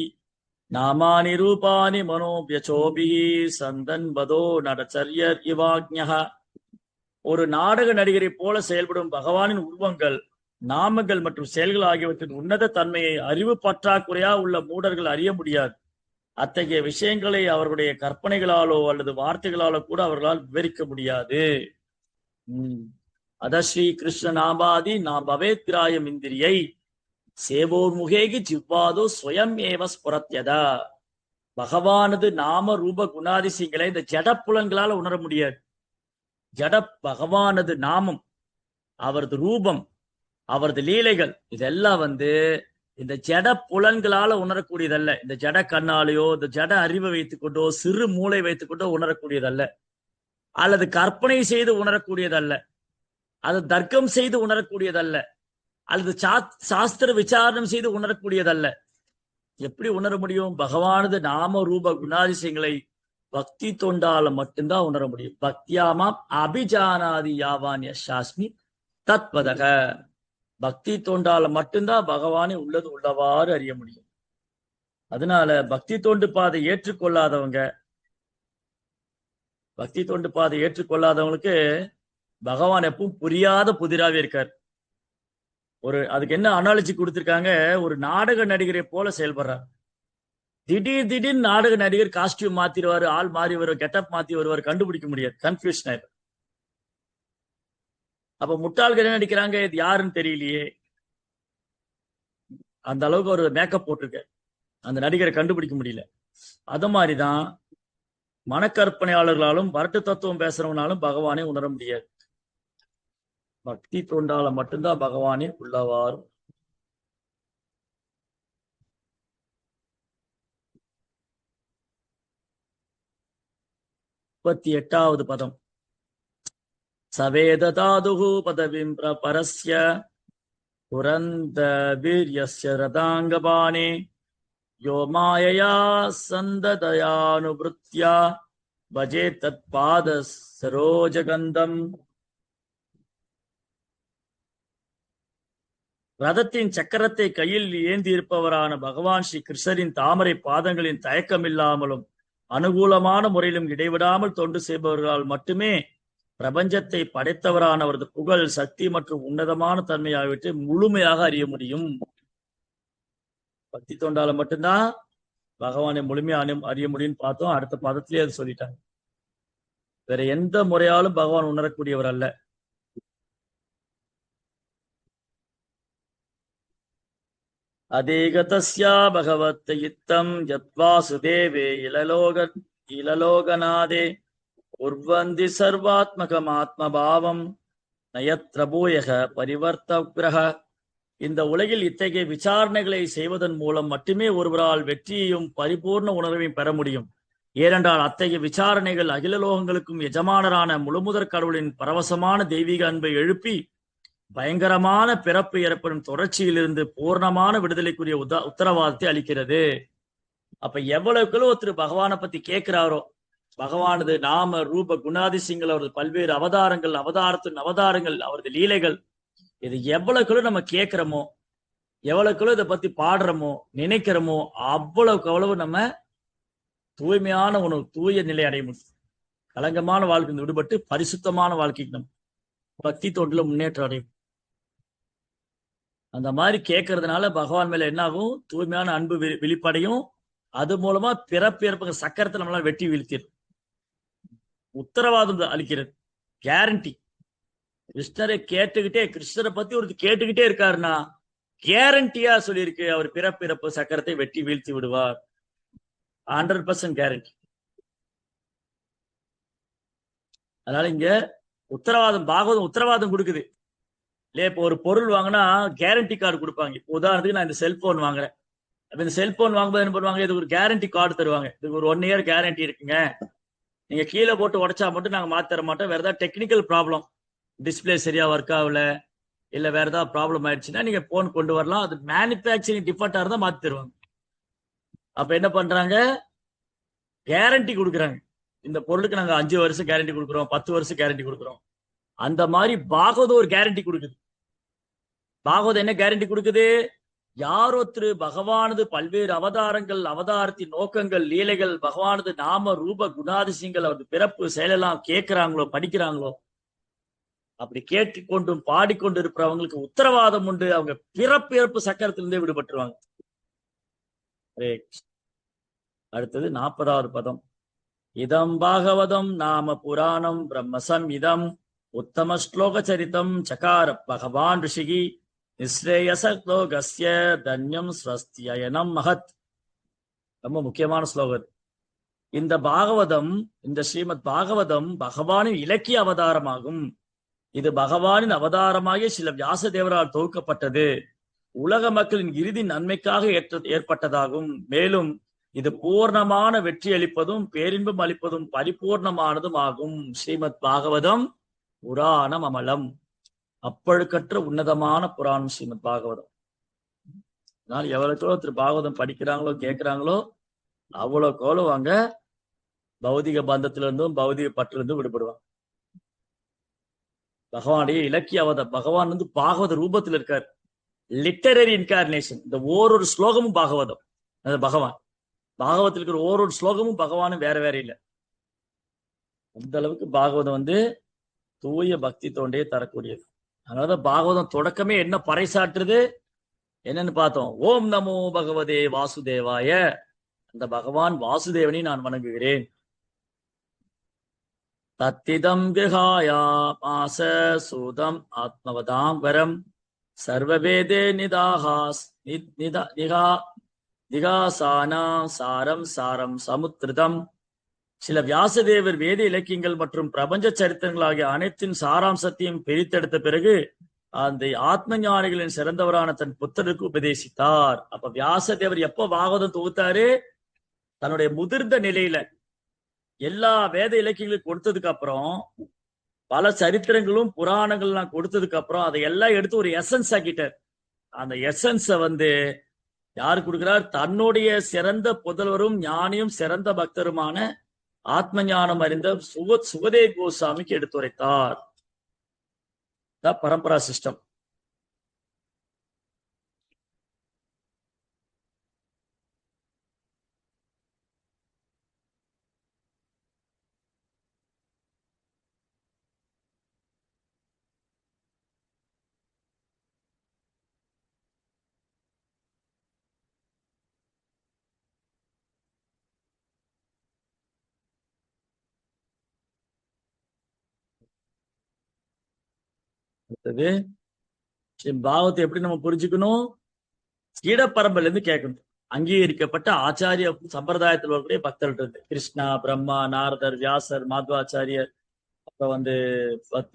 நாமானி ரூபானி மனோபியசோபிஹி சந்தன் பதோ நடச்சரியர் இவாக்ஞஹ. ஒரு நாடக நடிகரை போல செயல்படும் பகவானின் உருவங்கள், நாமங்கள் மற்றும் செயல்கள் ஆகியவற்றின் உன்னத தன்மையை அறிவு பற்றாக்குறையா உள்ள மூடர்கள் அறிய முடியாது. அத்தகைய விஷயங்களை அவர்களுடைய கற்பனைகளாலோ அல்லது வார்த்தைகளாலோ கூட அவர்களால் விவரிக்க முடியாது. அத ஸ்ரீ கிருஷ்ண நாபாதி நாபவேத் கிராயம் இந்திரியை சேவோர்முகேகி ஜிவ்வாதோ ஸ்வயம் ஏவ ஸ்புரத்யதா. பகவானது நாம ரூப குணாதிசயங்களை இந்த ஜட புலன்களால உணர முடியாது. ஜட பகவானது நாமம், அவரது ரூபம், அவரது லீலைகள் இதெல்லாம் இந்த ஜட புலன்களால உணரக்கூடியதல்ல. இந்த ஜட கண்ணாலேயோ இந்த ஜட அறிவை வைத்துக்கொண்டோ சிறு மூளை வைத்துக்கொண்டோ உணரக்கூடியதல்ல, அல்லது கற்பனை செய்து உணரக்கூடியதல்ல, அது தர்க்கம் செய்து உணரக்கூடியதல்ல, அல்லது சாஸ்திர விசாரணம் செய்து உணரக்கூடியதல்ல. எப்படி உணர முடியும்? பகவானது நாம ரூப குணாதிசயங்களை பக்தி தொண்டால மட்டும்தான் உணர முடியும். பக்தியாமாம் அபிஜானாதி யாவான் யசாஸ்மி தத்வதக. பக்தி தொண்டால மட்டும்தான் பகவானை உள்ளது உள்ளவாறு அறிய முடியும். அதனால பக்தி தொண்டு பாதை ஏற்றுக்கொள்ளாதவங்களுக்கு பகவான் எப்பவும் புரியாத புதிராவே இருக்கார். அதுக்கு என்ன அனாலஜி கொடுத்திருக்காங்க? ஒரு நாடக நடிகரை போல செயல்படுறார். திடீர்னு நாடக நடிகர் காஸ்டியூம் மாத்திடுவாரு, ஆள் மாறி வருவார், கெட்டப் மாத்தி வருவார், கண்டுபிடிக்க முடியாது, கன்ஃபியூஷன் ஆயிடும். அப்ப முட்டாள்கள் என்ன நடிக்கிறாங்க? இது யாருன்னு தெரியலையே, அந்த அளவுக்கு ஒரு மேக்கப் போட்டிருக்க, அந்த நடிகரை கண்டுபிடிக்க முடியல. அது மாதிரிதான் மனக்கற்பனையாளர்களாலும் வரட்டு தத்துவம் பேசுறவனாலும் பகவானை உணர முடியாது. பக்தி தொண்டால மட்டும்தான் பகவானே உள்ளவாறு. எட்டாவது பதம். சவேத தாதுகு பதவிம் பரஸ்ய புரந்த வீர்யஸ்ய ரதாங்கபானே யோ மாயயா சந்ததயானுப்ருத்யா பஜே தத் பாத சரோஜகந்தம். ரதத்தின் சக்கரத்தை கையில் ஏந்தி இருப்பவரான பகவான் ஸ்ரீ கிருஷ்ணரின் தாமரை பாதங்களின் தயக்கமில்லாமலும் அனுகூலமான முறையிலும் இடைவிடாமல் தொண்டு செய்பவர்களால் மட்டுமே பிரபஞ்சத்தை படைத்தவரான அவரது புகழ், சக்தி மற்றும் உன்னதமான தன்மை ஆகியவற்றை முழுமையாக அறிய முடியும். பக்தி தொண்டால மட்டும்தான் பகவானை முழுமையா அறிய முடியும்னு பார்த்தோம். அடுத்த பதத்திலே அது சொல்லிட்டாங்க. வேற எந்த முறையாலும் பகவான் உணரக்கூடியவர் அல்ல. அதேகதஸ்யா பகவத் யுத்தம் யத்வாசுதேவே இலலோகநாதே உர்வந்தி சர்வாத்மகம் ஆத்மபாவம் நயத்ர பூயக பரிவர்த்தக்ரஹ. இந்த உலகில் இத்தகைய விசாரணைகளை செய்வதன் மூலம் மட்டுமே ஒருவரால் வெற்றியையும் பரிபூர்ண உணர்வையும் பெற முடியும். ஏனென்றால் அத்தகைய விசாரணைகள் அகில லோகங்களுக்கும் எஜமானரான முழுமுதற் கடவுளின் பரவசமான தெய்வீக அன்பை எழுப்பி பயங்கரமான பிறப்பு இறப்பின் தொடர்ச்சியிலிருந்து பூர்ணமான விடுதலைக்குரிய உத்தரவாதத்தை அளிக்கிறது. அப்ப எவ்வளவுக்குள்ள ஒருத்தர் பகவானை பத்தி கேட்கிறாரோ, பகவானது நாம ரூப குணாதிசயங்கள், அவரது பல்வேறு அவதாரங்கள், அவதாரத்தின் அவதாரங்கள், அவரது லீலைகள், இது எவ்வளவுக்குள்ள நம்ம கேட்கிறோமோ, எவ்வளவுக்குள்ள இதை பத்தி பாடுறோமோ, நினைக்கிறோமோ, அவ்வளவுக்கு அவ்வளவு நம்ம தூய்மையான உணவு, தூய நிலை அடைய முடியும். கலங்கமான வாழ்க்கை விடுபட்டு பரிசுத்தமான வாழ்க்கைக்கு நம்ம பக்தி தொண்டுல முன்னேற்றம் அடையும். அந்த மாதிரி கேட்கறதுனால பகவான் மேல என்ன ஆகும்? தூய்மையான அன்பு வெளிப்படையும். அது மூலமா பிறப்பு சக்கரத்தை நம்மளால வெட்டி வீழ்த்திடும். உத்தரவாதம் அளிக்கிறது, கேரண்டி. கிருஷ்ணரை கேட்டுக்கிட்டே, கிருஷ்ணரை பத்தி ஒரு கேட்டுக்கிட்டே இருக்காருன்னா கேரண்டியா சொல்லியிருக்கு, அவர் பிறப்பு சக்கரத்தை வெட்டி வீழ்த்தி விடுவார். 100% கேரண்டி. அதனால இங்க உத்தரவாதம், பாகவதம் உத்தரவாதம் கொடுக்குது இல்லையா? இப்போ ஒரு பொருள் வாங்கினா கேரண்டி கார்டு கொடுப்பாங்க. இப்போ உதாரணத்துக்கு நான் இந்த செல்போன் வாங்குறேன். அப்ப இந்த செல்போன் வாங்கும்போது என்ன பண்ணுவாங்க? இது ஒரு கேரண்டி கார்டு தருவாங்க. இதுக்கு ஒரு 1 இயர் கேரண்டி இருக்குங்க, நீங்க கீழே போட்டு உடைச்சா மட்டும் நாங்க மாத்தி தர மாட்டோம். வேற ஏதாவது டெக்னிக்கல் ப்ராப்ளம், டிஸ்பிளே சரியா ஒர்க் ஆகல, இல்ல வேற ஏதாவது ப்ராப்ளம் ஆயிடுச்சுன்னா நீங்க போன் கொண்டு வரலாம். அது மேனுபேக்சரிங் டிஃபெக்டா இருந்தா மாத்தி தருவாங்க. அப்ப என்ன பண்றாங்க? கேரண்டி கொடுக்குறாங்க. இந்த பொருளுக்கு நாங்க 5 வருஷம் கேரண்டி கொடுக்குறோம், 10 வருஷம் கேரண்டி கொடுக்குறோம். அந்த மாதிரி பாகவதம் ஒரு கேரண்டி கொடுக்குது. பாகவதம் என்ன கேரண்டி கொடுக்குது? யாரொருத்தரு பகவானது பல்வேறு அவதாரங்கள், அவதாரத்தின் நோக்கங்கள், லீலைகள், பகவானது நாம ரூப குணாதிசயங்கள், அவரது பிறப்பு செயலெல்லாம் கேட்கிறாங்களோ, படிக்கிறாங்களோ, அப்படி கேட்டுக்கொண்டும் பாடிக்கொண்டு இருப்பவங்களுக்கு உத்தரவாதம் உண்டு. அவங்க பிறப்பு சக்கரத்திலிருந்தே விடுபட்டுருவாங்க. அடுத்தது 40வது பதம். இதம் பாகவதம் நாம புராணம் பிரம்மசம் இதம் உத்தம ஸ்லோக சரிதம் சகார பகவான் ரிஷிகி நிஸ்ரேயசோகஸ்ய தன்யம் ஸ்வஸ்தியனம் மகத். ரொம்ப முக்கியமான ஸ்லோகம். இந்த பாகவதம், இந்த ஸ்ரீமத் பாகவதம் பகவானின் இலக்கிய அவதாரமாகும். இது பகவானின் அவதாரமாகிய சில வியாசதேவரால் தொகுக்கப்பட்டது. உலக மக்களின் இறுதி நன்மைக்காக ஏற்பட்டதாகும். மேலும் இது பூர்ணமான வெற்றி அளிப்பதும் பேரின்பம் அளிப்பதும் பரிபூர்ணமானதும் ஆகும். ஸ்ரீமத் பாகவதம் புராணம் அமலம், அப்பழுக்கற்ற உன்னதமான புராணம் ஸ்ரீமத் பாகவதம். அதனால எவ்வளவுக்கோ ஒருத்தர் பாகவதம் படிக்கிறாங்களோ, கேட்கிறாங்களோ, அவ்வளோக்கோளோ அவங்க பௌதிக பந்தத்திலிருந்தும் பௌதிக பற்றிலிருந்தும் விடுபடுவாங்க. பகவானுடைய இலக்கிய அவதாரம். பகவான் பாகவத ரூபத்தில் இருக்கார், லிட்டரரி இன்கார்னேஷன். இந்த ஓரொரு ஸ்லோகமும் பாகவதம். அது பகவான். பாகவத்தில் இருக்கிற ஓரொரு ஸ்லோகமும் பகவானும் வேற வேற இல்லை. அந்த அளவுக்கு பாகவதம் தூய பக்தி தோண்டையே தரக்கூடியது. அதனாலதான் பாகவதம் தொடக்கமே என்ன பறைசாற்றுது, என்னன்னு பார்த்தோம். ஓம் நமோ பகவதே வாசுதேவாய. அந்த பகவான் வாசுதேவனை நான் வணங்குகிறேன். தத்திதம் விஹாயா மாச சூதம் ஆத்மவதாம் வரம் சர்வவேதே நிதாஹாஸ் நிகாசானா சாரம் சாரம் சமுத்திரதம். சில வியாசதேவர் வேத இலக்கியங்கள் மற்றும் பிரபஞ்ச சரித்திரங்கள் ஆகிய அனைத்தின் சாராம்சத்தையும் பிரித்தெடுத்த பிறகு அந்த ஆத்ம ஞானிகளின் சிறந்தவரான தன் புத்தருக்கு உபதேசித்தார். அப்ப வியாசதேவர் எப்ப பாகவதம் தொகுத்தாரு? தன்னுடைய முதிர்ந்த நிலையில எல்லா வேத இலக்கியங்களும் கொடுத்ததுக்கு அப்புறம், பல சரித்திரங்களும் புராணங்கள்லாம் கொடுத்ததுக்கு அப்புறம் அதையெல்லாம் எடுத்து ஒரு எசன்ஸ் ஆக்கிட்டார். அந்த எசன்ஸ யாரு கொடுக்கிறார்? தன்னுடைய சிறந்த புதல்வரும் ஞானியும் சிறந்த பக்தருமான ஆத்ம ஞானம் அறிந்த சுகதேவ் கோஸ்வாமிக்கு எடுத்துரைத்தார். பரம்பரா சிஸ்டம். அடுத்தது பாகவத்தை எப்படி நம்ம புரிஞ்சுக்கணும்? கீழப்பரம்பரையில இருந்து கேட்கணும். அங்கீகரிக்கப்பட்ட ஆச்சாரிய சம்பிரதாயத்தில் வரக்கூடிய பக்தர்கள் இருந்து கிருஷ்ணா, பிரம்மா, நாரதர், வியாசர், மாத்வாச்சாரியர், அப்புறம்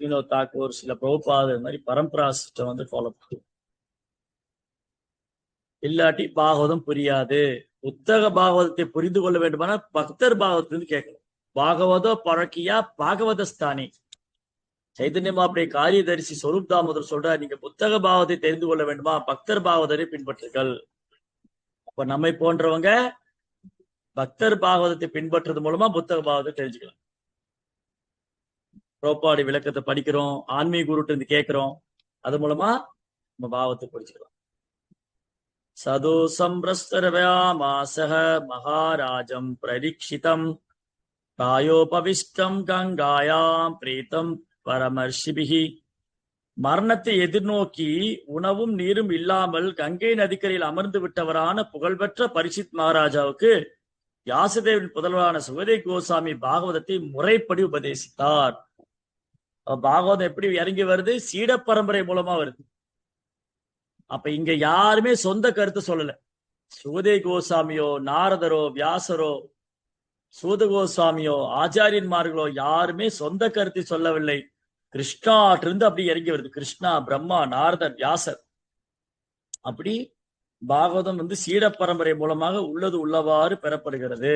வினோத் தாக்கூர், சில பிரபுபாதர் மாதிரி பரம்பரா சிஸ்டம் ஃபாலோ பண்ணும். இல்லாட்டி பாகவதம் புரியாது. புத்தக பாகவதத்தை புரிந்து கொள்ள வேண்டுமானா பக்தர் பாகவத்திலிருந்து கேட்கணும். பாகவதோ பழக்கியா பாகவத ஸ்தானி. சைதன்ய மாப்பிள்ளை காரியதரிசி ஸ்வரூப் தாமோதர் சொல்றார், நீங்க புத்தக பாவத்தை தெரிந்து கொள்ள வேண்டுமா, பக்தர் பாவதரை பின்பற்றுங்கள். அப்ப நம்மை போன்றவங்க பக்தர் பாகவதத்தை பின்பற்றுறது மூலமா புத்தக பாகவத்தை தெரிஞ்சுக்கலாம். புரோபாடி விளக்கத்தை படிக்கிறோம், ஆன்மீக குருட்டு இருந்து கேட்கிறோம், அது மூலமா நம்ம பாவத்தை படிச்சுக்கலாம். சது சம்பிரஸ்தரவயாமாசஹ மகாராஜம் பிரதீட்சிதம் காயோபவிஷ்டம் கங்காயாம் பிரீத்தம் பரமர்ஷிபிகி. மரணத்தை எதிர்நோக்கி உணவும் நீரும் இல்லாமல் கங்கை நதிக்கரையில் அமர்ந்து விட்டவரான புகழ்பெற்ற பரீட்சித் மகாராஜாவுக்கு வியாசதேவன் புதல்வரான சுகதேவ கோசாமி பாகவதத்தை முறைப்படி உபதேசித்தார். பாகவதம் எப்படி இறங்கி வருது? சீட பரம்பரை மூலமா வருது. அப்ப இங்க யாருமே சொந்த கருத்து சொல்லல. சுகதேவ கோசாமியோ, நாரதரோ, வியாசரோ, சூத கோசாமியோ, ஆச்சாரியன்மார்களோ யாருமே சொந்த கருத்தை சொல்லவில்லை. கிருஷ்ணாட்டிருந்து அப்படி இறங்கி வருது. கிருஷ்ணா, பிரம்மா, நாரதர், வியாசர், அப்படி பாகவதம் சீட பரம்பரை மூலமாக உள்ளது உள்ளவாறு பெறப்படுகிறது.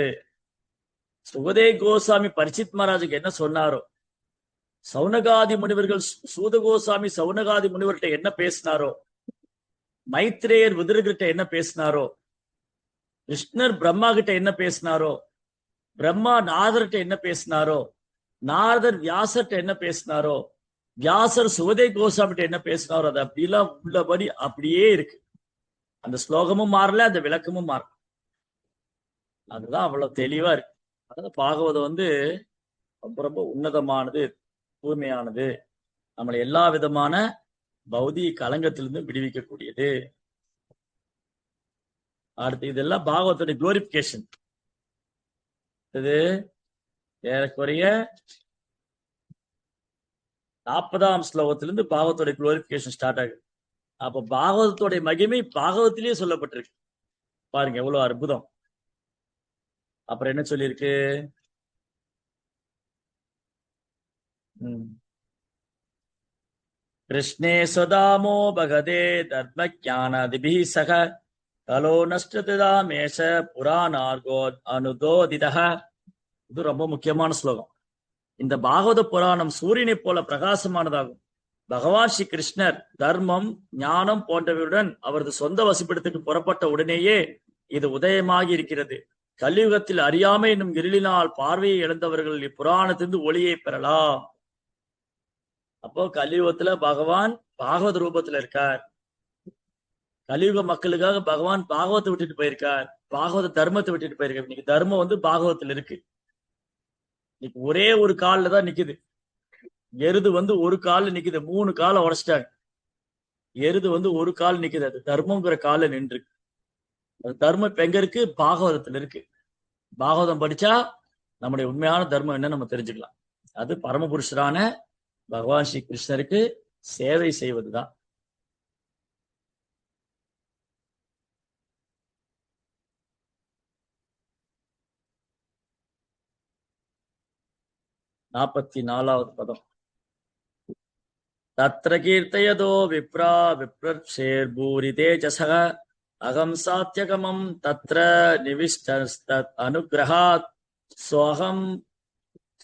சுகதேவ கோசாமி பரீட்சித் மகாராஜுக்கு என்ன சொன்னாரோ, சௌனகாதி முனிவர்கள் சூத கோசாமி சௌனகாதி முனிவர்கிட்ட என்ன பேசினாரோ, மைத்ரேயர் விதுரர்கிட்ட என்ன பேசினாரோ, கிருஷ்ணர் பிரம்மா கிட்ட என்ன பேசினாரோ, பிரம்மா நாரதர்கிட்ட என்ன பேசினாரோ, நாரதர் வியாசர்கிட்ட என்ன பேசினாரோ, வியாசர் சுகதேவ கோசாமிட்ட என்ன பேசினாரோ, அது அப்படிலாம் உள்ளபடி அப்படியே இருக்கு. அந்த ஸ்லோகமும் மாறல, அந்த விளக்கமும் மாறல. அதுதான் அவ்வளவு தெளிவா இருக்கு. அதாவது பாகவதம் ரொம்ப ரொம்ப உன்னதமானது, தூய்மையானது, நம்மளை எல்லா விதமான பௌதிக கலங்கத்திலிருந்து விடுவிக்கக்கூடியது. அடுத்து இதெல்லாம் பாகவத்துடைய குளோரிபிகேஷன். இது ஏறக்குறைய 40ஆம் ஸ்லோகத்திலிருந்து பாகவத்துடைய குளோரிபிகேஷன் ஸ்டார்ட் ஆகுது. அப்ப பாகவதத்துடைய மகிமை பாகவத்திலேயே சொல்லப்பட்டிருக்கு. பாருங்க எவ்வளவு அற்புதம். அப்புறம் என்ன சொல்லியிருக்கு? கிருஷ்ணே சதாமோ பகதே தர்ம ஜானாதிபி சக கலோ நஷ்டதாமேஷ புராணார்கோ அனுதோதிதஹ. இது ரொம்ப முக்கியமான ஸ்லோகம். இந்த பாகவத புராணம் சூரியனை போல பிரகாசமானதாகும். பகவான் ஸ்ரீ கிருஷ்ணர் தர்மம், ஞானம் போன்றவருடன் அவரது சொந்த வசிப்பிடத்துக்கு புறப்பட்ட உடனேயே இது உதயமாகி இருக்கிறது. கலியுகத்தில் அறியாமை என்னும் இருளினால் பார்வையை இழந்தவர்கள் இப்புராணத்திலிருந்து ஒளியை பெறலாம். அப்போ கலியுகத்துல பகவான் பாகவத ரூபத்துல இருக்கார். கலியுக மக்களுக்காக பகவான் பாகவத்தை விட்டுட்டு போயிருக்கார், பாகவத தர்மத்தை விட்டுட்டு போயிருக்கார். இன்னைக்கு தர்மம் பாகவத்துல இருக்கு. இன்னைக்கு ஒரே ஒரு கால்ல தான் நிக்குது. எருது ஒரு கால்ல நிக்குது, 3 காலை உடைச்சிட்டாங்க. எருது ஒரு கால் நிக்குது, அது தர்மங்கிற கால நின்று. அது தர்மம் இப்ப எங்க இருக்கு? பாகவதத்துல இருக்கு. பாகவதம் படிச்சா நம்முடைய உண்மையான தர்மம் என்ன நம்ம தெரிஞ்சுக்கலாம். அது பரமபுருஷரான பகவான் ஸ்ரீ கிருஷ்ணருக்கு சேவை செய்வதுதான். நாற்பத்தி 4வது பதம். தத்ர கீர்த்தயதோ விப்ரா விப்ரேர்பூரி தேஜசக அகம் சாத்தியகமம் தத்ர நிவிஷ்டஸ்தத் அனுகிரகாத் ஸ்வஹம்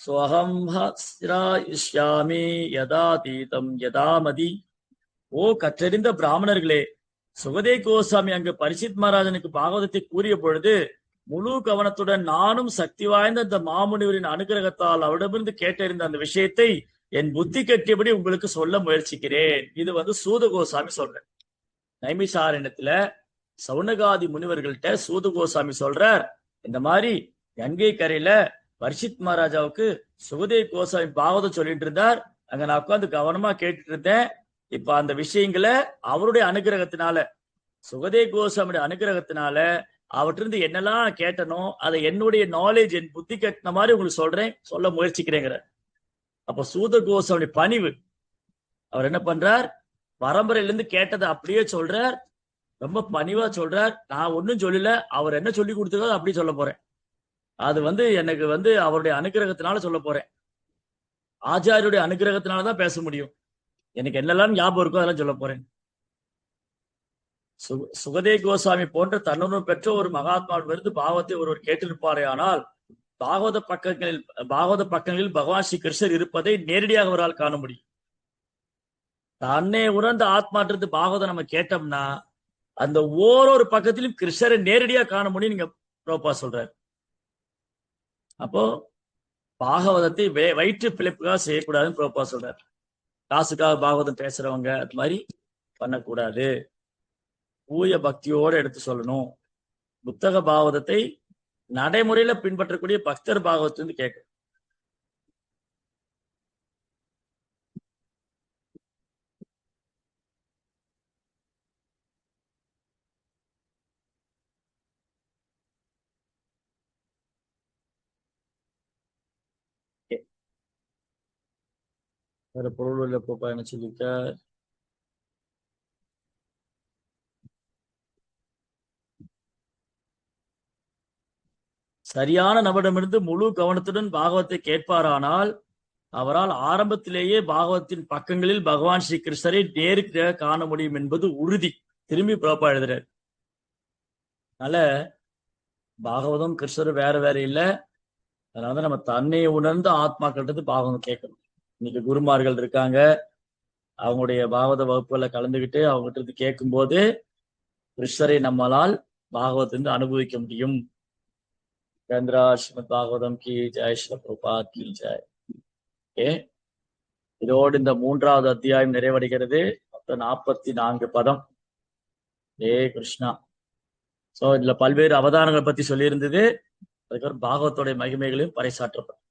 ஸ்வஹம்ஹஸ்ராயிஷ்யாமி யதாதீதம் யதாமதி. ஓ கற்றறிந்த பிராமணர்களே, சுகதேவ கோசாமி அங்கு பரீட்சித் மகாராஜனுக்கு பாகவதத்தை கூறிய பொழுது முழு கவனத்துடன் நானும் சக்தி வாய்ந்த அந்த மாமுனிவரின் அனுகிரகத்தால் அவரிடமிருந்து கேட்டறிந்த அந்த விஷயத்தை என் புத்தி கட்டியபடி உங்களுக்கு சொல்ல முயற்சிக்கிறேன். இது சூத கோசாமி சொல்றேன். நைமிசாரண்யத்துல சௌனகாதி முனிவர்கள்ட்ட சூத கோசாமி சொல்றார், இந்த மாதிரி கங்கை கரையில பரீட்சித் மகாராஜாவுக்கு சுகதேவ கோசாமி பாகவதம் சொல்லிட்டு இருந்தார். அங்க நான் உட்கார்ந்து கவனமா கேட்டுட்டு இருந்தேன். இப்ப அந்த விஷயங்களை அவருடைய அனுகிரகத்தினால, சுகதேவ கோசாமியுடைய அனுகிரகத்தினால அவற்றிருந்து என்னெல்லாம் கேட்டனோ அதை என்னுடைய நாலேஜ், என் புத்தி கட்டின மாதிரி உங்களுக்கு சொல்றேன், சொல்ல முயற்சிக்கிறேங்கிற. அப்ப சூத கோசாமியுடைய பணிவு, அவர் என்ன பண்றார்? பரம்பரையிலிருந்து கேட்டதை அப்படியே சொல்றார், ரொம்ப பணிவா சொல்றார். நான் ஒன்னும் சொல்லல, அவர் என்ன சொல்லி கொடுத்ததோ அப்படி சொல்ல போறேன். அது எனக்கு அவருடைய அனுகிரகத்தினால சொல்ல போறேன். ஆச்சாரியுடைய அனுகிரகத்தினாலதான் பேச முடியும். எனக்கு என்னெல்லாம் ஞாபகம் இருக்கோ அதெல்லாம் சொல்ல போறேன். சுகதேவ கோசாமி போன்ற தன்னுணர்வு பெற்ற ஒரு மகாத்மாவிலிருந்து பாகவத்தை ஒருவர் கேட்டிருப்பாரே, ஆனால் பாகவத பக்கங்களில் பகவான் ஸ்ரீ கிருஷ்ணர் இருப்பதை நேரடியாக அவரால் காண முடியும். தன்னை உணர்ந்த ஆத்மாட்டிருந்து பாகவதம் நம்ம கேட்டோம்னா அந்த ஓரொரு பக்கத்திலும் கிருஷ்ணரை நேரடியாக காண முடியும். நீங்க பிரபுபா சொல்றாரு. அப்போ பாகவதத்தை வயிற்று பிழைப்புக்காக செய்யக்கூடாதுன்னு பிரபா சொல்றாரு. காசுக்காக பாகவதம் பேசுறவங்க அது மாதிரி பண்ணக்கூடாது. தூய பக்தியோட எடுத்து சொல்லணும். புத்தக பாகவதத்தை நடைமுறையில பின்பற்றக்கூடிய பக்தர் பாகவத்திலிருந்து கேட்கணும். வேற பொருள் உள்ள போப்பா என்ன சொல்லியிருக்க? சரியான நபரிடமிருந்து முழு கவனத்துடன் பாகவத்தை கேட்பாரானால் அவரால் ஆரம்பத்திலேயே பாகவத்தின் பக்கங்களில் பகவான் ஸ்ரீ கிருஷ்ணரை நேருக்கு காண முடியும் என்பது உறுதி. திரும்பி புறப்பா எழுதுறாரு. அதனால பாகவதம் கிருஷ்ணர் வேற வேற இல்லை. அதனால நம்ம தன்னை உணர்ந்து ஆத்மாக்கிட்டது பாகவதம் கேட்கணும். இன்னைக்கு குருமார்கள் இருக்காங்க, அவங்களுடைய பாகவத வகுப்புகளை கலந்துகிட்டு அவங்ககிட்ட இருந்து கேட்கும் போது கிருஷ்ணரை நம்மளால் பாகவத்திலிருந்து அனுபவிக்க முடியும். கேந்திரா ஸ்ரீமத் பாகவதம் கி ஜெய், ஸ்ரீல பிரபுபாத் கி ஜெய். ஓகே, இதோடு இந்த 3வது அத்தியாயம் நிறைவடைகிறது. மொத்தம் 44 பதம். ஏ கிருஷ்ணா. சோ இதுல பல்வேறு அவதாரங்களை பத்தி சொல்லியிருந்தது. அதுக்கப்புறம் பாகவத்தோடைய மகிமைகளையும் பறைசாற்றப்படும்.